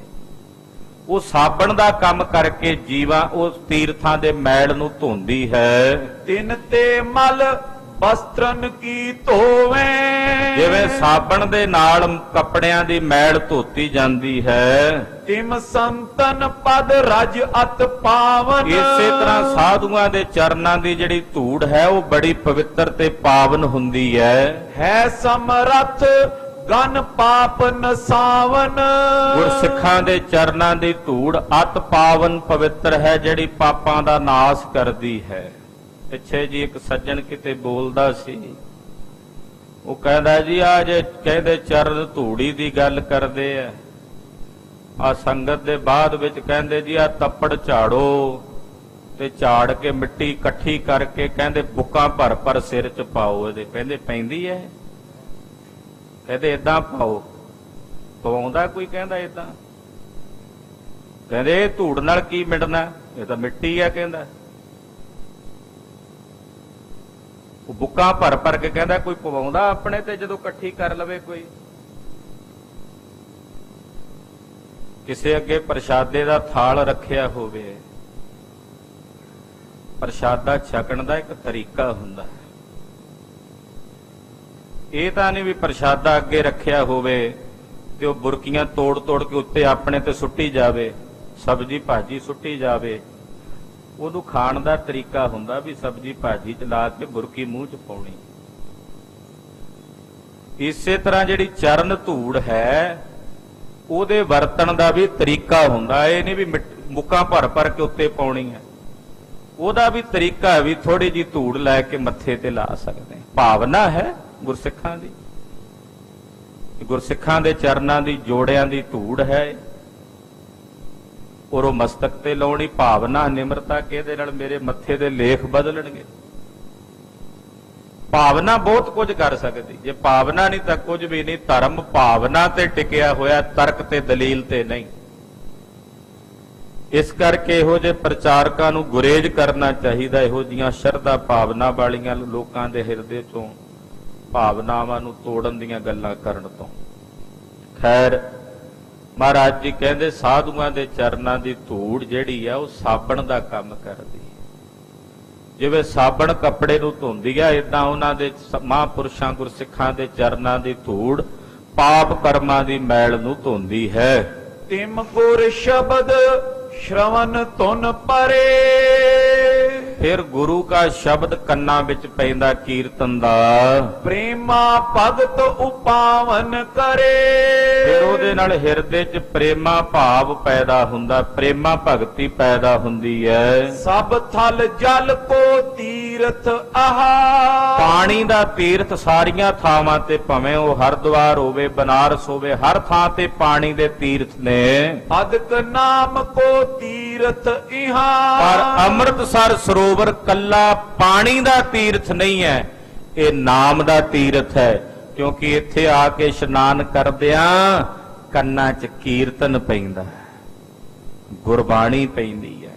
ਉਹ ਸਾਬਣ ਦਾ ਕੰਮ ਕਰਕੇ ਜੀਵਾਂ ਉਸ ਤੀਰਥਾਂ ਦੇ ਮੈਲ ਨੂੰ ਧੋਂਦੀ ਹੈ। ਤਿਨ ਤੇ ਮਲ ਵਸਤਰਨ ਕੀ ਧੋਵੇ। ਜਿਵੇਂ ਸਾਬਣ ਦੇ ਨਾਲ ਕੱਪੜਿਆਂ ਦੀ ਮੈਲ ਧੋਤੀ ਜਾਂਦੀ ਹੈ, ਤਿਮ ਸੰਤਨ ਪਦ ਰਜ ਅਤ ਪਾਵਨ। ਇਸੇ ਤਰ੍ਹਾਂ ਸਾਧੂਆਂ ਦੇ ਚਰਨਾਂ ਦੀ ਜਿਹੜੀ ਧੂੜ ਹੈ ਉਹ ਬੜੀ ਪਵਿੱਤਰ ਤੇ ਪਾਵਨ ਹੁੰਦੀ ਹੈ ਸਮਰੱਥ ਗਨ ਪਾਪ ਨਸਾਵਨ। ਗੁਰਸਿੱਖਾਂ ਦੇ ਚਰਨਾਂ ਦੀ ਧੂੜ ਅਤ ਪਾਵਨ ਪਵਿੱਤਰ ਹੈ, ਜਿਹੜੀ ਪਾਪਾਂ ਦਾ ਨਾਸ ਕਰਦੀ ਹੈ। ਪਿੱਛੇ ਜੀ ਇੱਕ ਸੱਜਣ ਕਿਤੇ ਬੋਲਦਾ ਸੀ, ਉਹ ਕਹਿੰਦਾ ਜੀ ਆ ਜੇ ਕਹਿੰਦੇ ਚਰਨ ਧੂੜੀ ਦੀ ਗੱਲ ਕਰਦੇ ਆ ਸੰਗਤ ਦੇ ਬਾਅਦ ਵਿੱਚ ਕਹਿੰਦੇ ਜੀ ਆ ਤੱਪੜ ਝਾੜੋ, ਤੇ ਝਾੜ ਕੇ ਮਿੱਟੀ ਇਕੱਠੀ ਕਰਕੇ ਕਹਿੰਦੇ ਬੁੱਕਾਂ ਭਰ ਭਰ ਸਿਰ 'ਚ ਪਾਓ। ਇਹਦੇ ਕਹਿੰਦੇ ਪੈਂਦੀ ਹੈ? ਕਹਿੰਦੇ ਏਦਾਂ ਪਾਓ। ਪਵਾਉਂਦਾ ਕੋਈ? ਕਹਿੰਦਾ ਏਦਾਂ। ਕਹਿੰਦੇ ਇਹ ਧੂੜ ਨਾਲ ਕੀ ਮਿਟਣਾ, ਇਹ ਤਾਂ ਮਿੱਟੀ ਆ। ਕਹਿੰਦਾ ਉਹ ਬੁੱਕਾਂ ਭਰ ਭਰ ਕੇ ਕਹਿੰਦਾ ਕੋਈ ਪਵਾਉਂਦਾ ਆਪਣੇ ਤੇ ਜਦੋਂ ਇਕੱਠੀ ਕਰ ਲਵੇ ਕੋਈ। ਕਿਸੇ ਅੱਗੇ ਪ੍ਰਸ਼ਾਦੇ ਦਾ ਥਾਲ ਰੱਖਿਆ ਹੋਵੇ, ਪ੍ਰਸ਼ਾਦਾ ਛਕਣ ਦਾ ਇੱਕ ਤਰੀਕਾ ਹੁੰਦਾ ਹੈ। ਇਹ ਤਾਂ ਨਹੀਂ ਵੀ ਪ੍ਰਸ਼ਾਦਾ ਅੱਗੇ ਰੱਖਿਆ ਹੋਵੇ ਤੇ ਉਹ ਬੁਰਕੀਆਂ ਤੋੜ ਤੋੜ ਕੇ ਉੱਤੇ ਆਪਣੇ ਤੇ ਸੁੱਟੀ ਜਾਵੇ, ਸਬਜ਼ੀ ਭਾਜੀ ਸੁੱਟੀ ਜਾਵੇ। ਉਹਨੂੰ ਖਾਣ ਦਾ ਤਰੀਕਾ ਹੁੰਦਾ ਵੀ ਸਬਜ਼ੀ ਭਾਜੀ ਚ ਲਾ ਕੇ ਬੁਰਕੀ ਮੂੰਹ ਚ ਪਾਉਣੀ। ਇਸੇ ਤਰ੍ਹਾਂ ਜਿਹੜੀ ਚਰਨ ਧੂੜ ਹੈ ਉਹਦੇ ਵਰਤਣ ਦਾ ਵੀ ਤਰੀਕਾ ਹੁੰਦਾ। ਇਹ ਨਹੀਂ ਵੀ ਮੁੱਕਾਂ ਭਰ ਭਰ ਕੇ ਉੱਤੇ ਪਾਉਣੀ ਹੈ, ਉਹਦਾ ਵੀ ਤਰੀਕਾ ਵੀ ਥੋੜੀ ਜੀ ਧੂੜ ਲੈ ਕੇ ਮੱਥੇ ਤੇ ਲਾ ਸਕਦੇ। ਭਾਵਨਾ ਹੈ ਗੁਰਸਿੱਖਾਂ ਦੀ, ਗੁਰਸਿੱਖਾਂ ਦੇ ਚਰਨਾਂ ਦੀ ਜੋੜਿਆਂ ਦੀ ਧੂੜ ਹੈ ਔਰ ਉਹ ਮਸਤਕ ਤੇ ਲਾਉਣੀ। ਭਾਵਨਾ ਨਿਮਰਤਾ ਕਿ ਇਹਦੇ ਨਾਲ ਮੇਰੇ ਮੱਥੇ ਦੇ ਲੇਖ ਬਦਲਣਗੇ। ਭਾਵਨਾ ਬਹੁਤ ਕੁਝ ਕਰ ਸਕਦੀ, ਜੇ ਭਾਵਨਾ ਨਹੀਂ ਤਾਂ ਕੁਝ ਵੀ ਨਹੀਂ। ਧਰਮ ਭਾਵਨਾ ਤੇ ਟਿਕਿਆ ਹੋਇਆ, ਤਰਕ ਤੇ ਦਲੀਲ ਤੇ ਨਹੀਂ। ਇਸ ਕਰਕੇ ਇਹੋ ਜਿਹੇ ਪ੍ਰਚਾਰਕਾਂ ਨੂੰ ਗੁਰੇਜ਼ ਕਰਨਾ ਚਾਹੀਦਾ, ਇਹੋ ਜਿਹੀਆਂ ਸ਼ਰਧਾ ਭਾਵਨਾ ਵਾਲੀਆਂ ਲੋਕਾਂ ਦੇ ਹਿਰਦੇ ਚੋਂ ਭਾਵਨਾਵਾਂ ਨੂੰ ਤੋੜਨ ਦੀਆਂ ਗੱਲਾਂ ਕਰਨ ਤੋਂ। ਖੈਰ, ਮਹਾਰਾਜ ਜੀ ਕਹਿੰਦੇ ਸਾਧੂਆਂ ਦੇ ਚਰਨਾਂ ਦੀ ਧੂੜ ਜਿਹੜੀ ਆ ਉਹ ਸਾਬਣ ਦਾ ਕੰਮ ਕਰਦੀ ਹੈ। ਜਿਵੇਂ ਸਾਬਣ ਕੱਪੜੇ ਨੂੰ ਧੋਂਦੀ ਆ, ਏਦਾਂ ਉਹਨਾਂ ਦੇ ਮਹਾਂਪੁਰਸ਼ਾਂ ਗੁਰਸਿੱਖਾਂ ਦੇ ਚਰਨਾਂ ਦੀ ਧੂੜ ਪਾਪ ਕਰਮਾਂ ਦੀ ਮੈਲ ਨੂੰ ਧੋਂਦੀ ਹੈ। ਤਿਮ ਗੁਰ ਸ਼ਬਦ ਸ਼ਰਵਨ ਧੁਨ ਪਰੇ। ਫਿਰ ਗੁਰੂ ਕਾ ਸ਼ਬਦ ਕੰਨਾਂ ਵਿੱਚ ਪੈਂਦਾ ਕੀਰਤਨ ਦਾ, ਪ੍ਰੇਮਾ ਭਗਤ ਉਪਾਵਨ ਕਰੇ। ਫਿਰ ਉਹਦੇ ਨਾਲ ਹਿਰਦੇ 'ਚ ਪ੍ਰੇਮਾ ਭਾਵ ਪੈਦਾ ਹੁੰਦਾ, ਪ੍ਰੇਮਾ ਭਗਤੀ ਪੈਦਾ ਹੁੰਦੀ ਹੈ। ਸਭ ਥਲ ਜਲ ਕੋ ਤੀਰਥ ਆਹਾ। ਪਾਣੀ ਦਾ ਤੀਰਥ ਸਾਰੀਆਂ ਥਾਵਾਂ ਤੇ, ਭਾਵੇਂ ਉਹ ਹਰਿਦੁਆਰ ਹੋਵੇ, ਬਨਾਰਸ ਹੋਵੇ, ਹਰ ਥਾਂ ਤੇ ਪਾਣੀ ਦੇ ਤੀਰਥ ਨੇ। ਅਦਕ ਨਾਮ ਕੋ ਤੀਰਥ ਇਹਾ। ਪਰ ਅੰਮ੍ਰਿਤਸਰ ਸਰੋਵਰ ਕੱਲਾ ਪਾਣੀ ਦਾ ਤੀਰਥ ਨਹੀਂ ਹੈ, ਇਹ ਨਾਮ ਦਾ ਤੀਰਥ ਹੈ। ਕਿਉਂਕਿ ਇੱਥੇ ਆ ਕੇ ਇਸ਼ਨਾਨ ਕਰਦਿਆਂ ਕੰਨਾਂ 'ਚ ਕੀਰਤਨ ਪੈਂਦਾ, ਗੁਰਬਾਣੀ ਪੈਂਦੀ ਹੈ।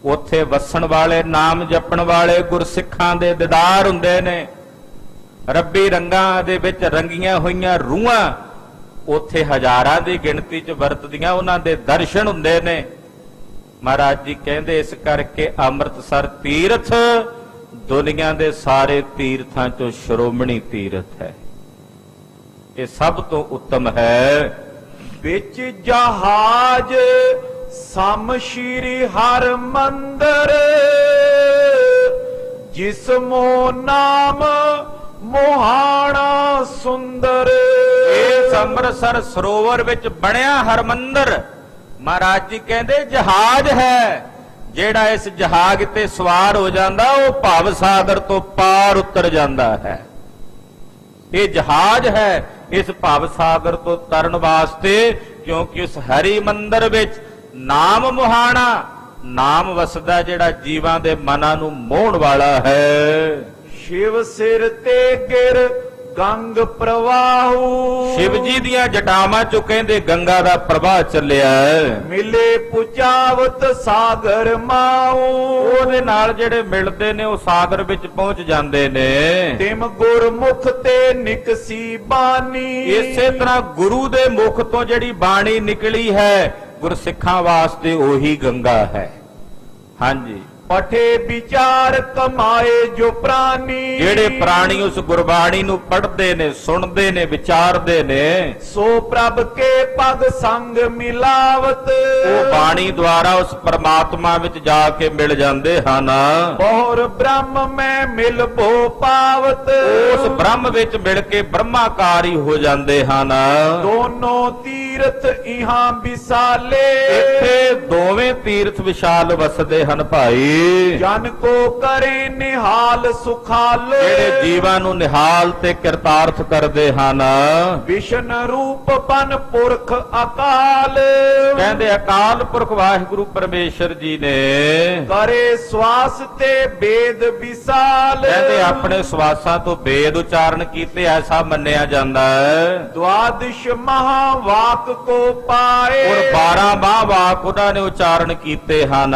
ਉੱਥੇ ਵਸਣ ਵਾਲੇ, ਨਾਮ ਜਪਣ ਵਾਲੇ ਗੁਰਸਿੱਖਾਂ ਦੇ ਦੀਦਾਰ ਹੁੰਦੇ ਨੇ। ਰੱਬੀ ਰੰਗਾਂ ਦੇ ਵਿੱਚ ਰੰਗੀਆਂ ਹੋਈਆਂ ਰੂਹਾਂ ਉੱਥੇ ਹਜ਼ਾਰਾਂ ਦੀ ਗਿਣਤੀ 'ਚ ਵਰਤਦੀਆਂ, ਉਹਨਾਂ ਦੇ ਦਰਸ਼ਨ ਹੁੰਦੇ ਨੇ। ਮਹਾਰਾਜ ਜੀ ਕਹਿੰਦੇ ਇਸ ਕਰਕੇ ਅੰਮ੍ਰਿਤਸਰ ਤੀਰਥ ਦੁਨੀਆ ਦੇ ਸਾਰੇ ਤੀਰਥਾਂ 'ਚੋਂ ਸ਼੍ਰੋਮਣੀ ਤੀਰਥ ਹੈ, ਇਹ ਸਭ ਤੋਂ ਉੱਤਮ ਹੈ। ਵਿੱਚ ਜਹਾਜ ਸਮ ਸ਼੍ਰੀ ਹਰਿ ਮੰਦਰ। ਜਿਸਮੋ ਨਾਮ ਮੋਹਾਣਾ ਸੁੰਦਰ। ਇਸ ਅੰਮ੍ਰਿਤਸਰ ਸਰੋਵਰ ਵਿੱਚ ਬਣਿਆ ਹਰਮੰਦਰ, ਮਹਾਰਾਜ ਜੀ ਕਹਿੰਦੇ ਜਹਾਜ਼ ਹੈ। ਜਿਹੜਾ ਇਸ ਜਹਾਜ਼ ਤੇ ਸਵਾਰ ਹੋ ਜਾਂਦਾ ਉਹ ਭਵ ਸਾਗਰ ਤੋਂ ਪਾਰ ਉਤਰ ਜਾਂਦਾ ਹੈ। ਇਹ ਜਹਾਜ਼ ਹੈ ਇਸ ਭਵ ਸਾਗਰ ਤੋਂ ਤਰਨ ਵਾਸਤੇ, ਕਿਉਂਕਿ ਉਸ ਹਰੀ ਮੰਦਰ ਵਿੱਚ ਨਾਮ ਮੁਹਾਣਾ, ਨਾਮ ਵਸਦਾ ਜਿਹੜਾ ਜੀਵਾਂ ਦੇ ਮਨਾਂ ਨੂੰ ਮੋਹਣ ਵਾਲਾ ਹੈ। ਸ਼ਿਵ ਸਿਰ ਤੇ ਗਿਰ ਗੰਗ ਪ੍ਰਵਾਹੂ। ਸ਼ਿਵ ਜੀ ਦੀਆਂ ਜਟਾਵਾਂ ਚੋਂ ਕਹਿੰਦੇ ਗੰਗਾ ਦਾ ਪ੍ਰਵਾਹ ਚੱਲਿਆ ਹੈ। ਮਿਲੇ ਪੁਚਾਵਤ ਸਾਗਰ ਮਾਊ। ਉਹਦੇ ਨਾਲ ਜਿਹੜੇ ਮਿਲਦੇ ਨੇ ਉਹ ਸਾਗਰ ਵਿੱਚ ਪਹੁੰਚ ਜਾਂਦੇ ਨੇ। ਤਿਮ ਗੁਰਮੁਖ ਤੇ ਨਿਕਸੀ ਬਾਣੀ। ਇਸੇ ਤਰ੍ਹਾਂ ਗੁਰੂ ਦੇ ਮੁਖ ਤੋਂ ਜਿਹੜੀ ਬਾਣੀ ਨਿਕਲੀ ਹੈ ਗੁਰਸਿੱਖਾਂ ਵਾਸਤੇ ਉਹੀ ਗੰਗਾ ਹੈ। ਹਾਂਜੀ, ਪਠੇ ਵਿਚਾਰ ਕਮਾਏ ਜੋ ਪ੍ਰਾਨੀ। ਜਿਹੜੇ ਪ੍ਰਾਣੀ ਉਸ ਗੁਰਬਾਣੀ ਨੂੰ ਪੜ੍ਹਦੇ ਨੇ, ਸੁਣਦੇ ਨੇ, ਵਿਚਾਰਦੇ ਨੇ, ਸੋ ਪ੍ਰਭ ਕੇ ਪਗ ਸੰਗ ਮਿਲਾਵਤ। ਉਹ ਬਾਣੀ ਦੁਆਰਾ ਉਸ ਪਰਮਾਤਮਾ ਵਿੱਚ ਜਾ ਕੇ ਮਿਲ ਜਾਂਦੇ ਹਨ। ਬਹੁਰ ਬ੍ਰਹਮ ਮੈਂ ਮਿਲ ਭੋ ਪਾਵਤ। ਉਸ ਬ੍ਰਹਮ ਵਿੱਚ ਮਿਲ ਕੇ ਬ੍ਰਹਮਾਕਾਰੀ ਹੋ ਜਾਂਦੇ ਹਨ। ਦੋਨੋਂ ਤੀਰਥ ਇਹਾਂ ਵਿਸਾਲੇ। ਇੱਥੇ ਦੋਵੇਂ ਤੀਰਥ ਵਿਸ਼ਾਲ ਵਸਦੇ ਹਨ ਭਾਈ। ਜਨ ਕੋ ਕਰੇ ਨਿਹਾਲ ਸੁਖਾਲੇ। ਜਿਹੜੇ ਜੀਵਾਂ ਨੂੰ ਨਿਹਾਲ ਤੇ ਕਿਰਤਾਰਥ ਕਰਦੇ ਹਨ। ਵਿਸ਼ਨ ਰੂਪ ਪਨ ਪੁਰਖ ਅਕਾਲ। ਕਹਿੰਦੇ ਅਕਾਲ ਪੁਰਖ ਵਾਹਿਗੁਰੂ ਪਰਮੇਸ਼ਰ ਜੀ ਨੇ ਕਰੇ ਸਵਾਸ ਤੇ ਵੇਦ ਵਿਸਾਲ। ਕਹਿੰਦੇ ਆਪਣੇ ਸਵਾਸਾਂ ਤੋਂ ਵੇਦ ਉਚਾਰਨ ਕੀਤੇ, ਐਸਾ ਮੰਨਿਆ ਜਾਂਦਾ ਹੈ। ਦੁਆਦਸ਼ ਮਹਾ ਵਾਕ ਕੋ ਪਾਏ। ਔਰ 12 ਵਾਕ ਉਹਨਾਂ ਨੇ ਉਚਾਰਨ ਕੀਤੇ ਹਨ।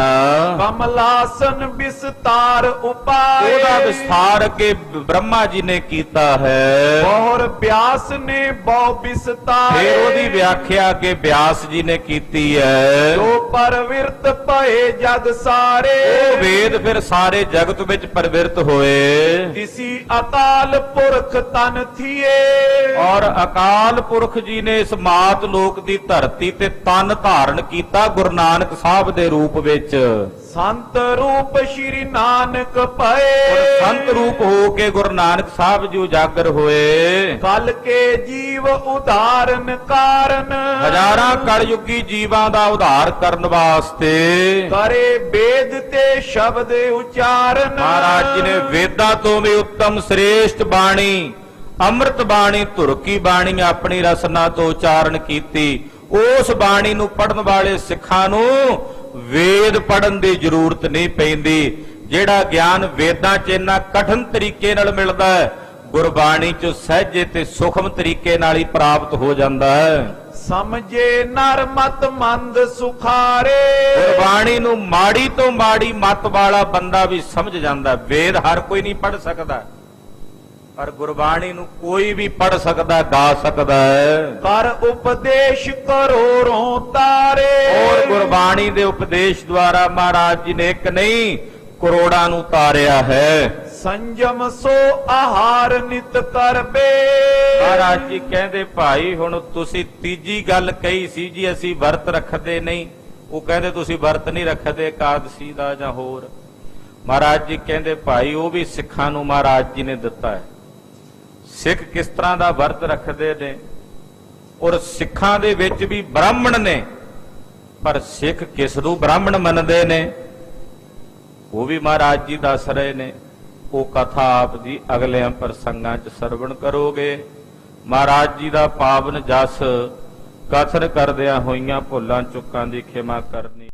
ਕਮਲਾਸਨ ਵਿਸਤਾਰ ਉਪਾਏ। ਉਹਦਾ ਵਿਸਥਾਰ ਅੱਗੇ ਬ੍ਰਹਮਾ ਜੀ ਨੇ ਕੀਤਾ ਹੈ। ਬਹੁਰ ਬਿਆਸ ਨੇ ਬਹੁ ਵਿਸਤਾਰ। ਫਿਰ ਉਹਦੀ ਵਿਆਖਿਆ ਅੱਗੇ ਬਿਆਸ ਜੀ ਨੇ ਕੀਤੀ ਹੈ। ਜੋ ਪਰਵਿਰਤ ਭਏ ਜਗ ਸਾਰੇ। ਉਹ ਵੇਦ ਫਿਰ ਸਾਰੇ ਜਗਤ ਵਿੱਚ ਪਰਵਿਰਤ ਹੋਏ। ਤਿਸੀ ਅਕਾਲ ਪੁਰਖ ਤਨ ਥੀਏ। ਔਰ ਅਕਾਲ ਪੁਰਖ ਜੀ ਨੇ ਇਸ ਮਾਤ ਲੋਕ ਦੀ ਧਰਤੀ ਤੇ ਤਨ ਧਾਰਨ ਕੀਤਾ ਗੁਰੂ ਨਾਨਕ ਸਾਹਿਬ ਦੇ ਰੂਪ ਵਿੱਚ। ਸੰਤ ਰੂਪ ਸ਼੍ਰੀ ਨਾਨਕ ਪਏ। ਔਰ ਸੰਤ ਰੂਪ ਹੋ ਕੇ ਗੁਰੂ ਨਾਨਕ ਸਾਹਿਬ ਜੀ ਉਜਾਗਰ ਹੋਏ। ਕਲ ਕੇ ਜੀਵ ਉਧਾਰਨ ਕਾਰਨ। ਹਜ਼ਾਰਾਂ ਕਲਯੁਗੀ ਜੀਵਾਂ ਦਾ ਉਧਾਰ ਕਰਨ ਵਾਸਤੇ ਕਰੇ ਵੇਦ ਤੇ ਸ਼ਬਦ ਉਚਾਰਨ। ਮਹਾਰਾਜ ਜੀ ਨੇ ਵੇਦਾਂ ਤੋਂ ਵੀ ਉੱਤਮ ਸ੍ਰੇਸ਼ਟ ਬਾਣੀ, ਅੰਮ੍ਰਿਤ ਬਾਣੀ, ਧੁਰ ਕੀ ਬਾਣੀ ਆਪਣੀ ਰਸਨਾ ਤੋਂ ਉਚਾਰਨ ਕੀਤੀ। ਉਸ ਬਾਣੀ ਨੂੰ ਪੜਨ ਵਾਲੇ ਸਿੱਖਾਂ ਨੂੰ ਵੇਦ ਪੜਨ ਦੀ ਜ਼ਰੂਰਤ ਨਹੀਂ ਪੈਂਦੀ। ਜਿਹੜਾ ਗਿਆਨ ਵੇਦਾਂ 'ਚ ਇੰਨਾ ਕਠਿਨ ਤਰੀਕੇ ਨਾਲ ਮਿਲਦਾ ਹੈ, ਗੁਰਬਾਣੀ 'ਚ ਸਹਿਜੇ ਤੇ ਸੁਖਮ ਤਰੀਕੇ ਨਾਲ ਹੀ ਪ੍ਰਾਪਤ ਹੋ ਜਾਂਦਾ ਹੈ। ਸਮਝੇ ਨਰ ਮਤ ਮੰਦ ਸੁਖਾਰੇ। ਗੁਰਬਾਣੀ ਨੂੰ ਮਾੜੀ ਤੋਂ ਮਾੜੀ ਮਤ ਵਾਲਾ ਬੰਦਾ ਵੀ ਸਮਝ ਜਾਂਦਾ। ਵੇਦ ਹਰ ਕੋਈ ਨਹੀਂ ਪੜ ਸਕਦਾ, ਪਰ ਗੁਰਬਾਣੀ ਨੂੰ ਕੋਈ ਵੀ ਪੜ ਸਕਦਾ, ਗਾ ਸਕਦਾ ਹੈ। ਕਰ ਉਪਦੇਸ਼ ਕਰੋੜੋਂ ਤਾਰੇ। ਔਰ ਗੁਰਬਾਣੀ ਦੇ ਉਪਦੇਸ਼ ਦੁਆਰਾ ਮਹਾਰਾਜ ਜੀ ਨੇ ਇੱਕ ਨਹੀਂ ਕਰੋੜਾਂ ਨੂੰ ਤਾਰਿਆ ਹੈ। ਸੰਜਮ ਸੋ ਆਹਾਰ ਨਿਤ ਕਰਬੇ। ਮਹਾਰਾਜ ਜੀ ਕਹਿੰਦੇ ਭਾਈ ਹੁਣ ਤੁਸੀਂ ਤੀਜੀ ਗੱਲ ਕਹੀ ਸੀ ਜੀ ਅਸੀਂ ਵਰਤ ਰੱਖਦੇ ਨਹੀਂ, ਉਹ ਕਹਿੰਦੇ ਤੁਸੀਂ ਵਰਤ ਨਹੀਂ ਰੱਖਦੇ ਇਕਾਦਸ਼ੀ ਦਾ ਜਾਂ ਹੋਰ। ਮਹਾਰਾਜ ਜੀ ਕਹਿੰਦੇ ਭਾਈ ਉਹ ਵੀ ਸਿੱਖਾਂ ਨੂੰ ਮਹਾਰਾਜ ਜੀ ਨੇ ਦਿੱਤਾ ਹੈ। ਸਿੱਖ ਕਿਸ ਤਰ੍ਹਾਂ ਦਾ ਵਰਤ ਰੱਖਦੇ ਨੇ, ਔਰ ਸਿੱਖਾਂ ਦੇ ਵਿੱਚ ਵੀ ਬ੍ਰਾਹਮਣ ਨੇ, ਪਰ ਸਿੱਖ ਕਿਸ ਨੂੰ ਬ੍ਰਾਹਮਣ ਮੰਨਦੇ ਨੇ ਉਹ ਵੀ ਮਹਾਰਾਜ ਜੀ ਦੱਸ ਰਹੇ ਨੇ। ਉਹ ਕਥਾ ਆਪ ਜੀ ਅਗਲੇ ਪ੍ਰਸੰਗਾਂ 'ਚ ਸਰਵਣ ਕਰੋਗੇ। ਮਹਾਰਾਜ ਜੀ ਦਾ ਪਾਵਨ ਜਸ ਕਥਨ ਕਰਦਿਆਂ ਹੋਈਆਂ ਭੁੱਲਾਂ ਚੁੱਕਾਂ ਦੀ ਖਿਮਾ ਕਰਨੀ।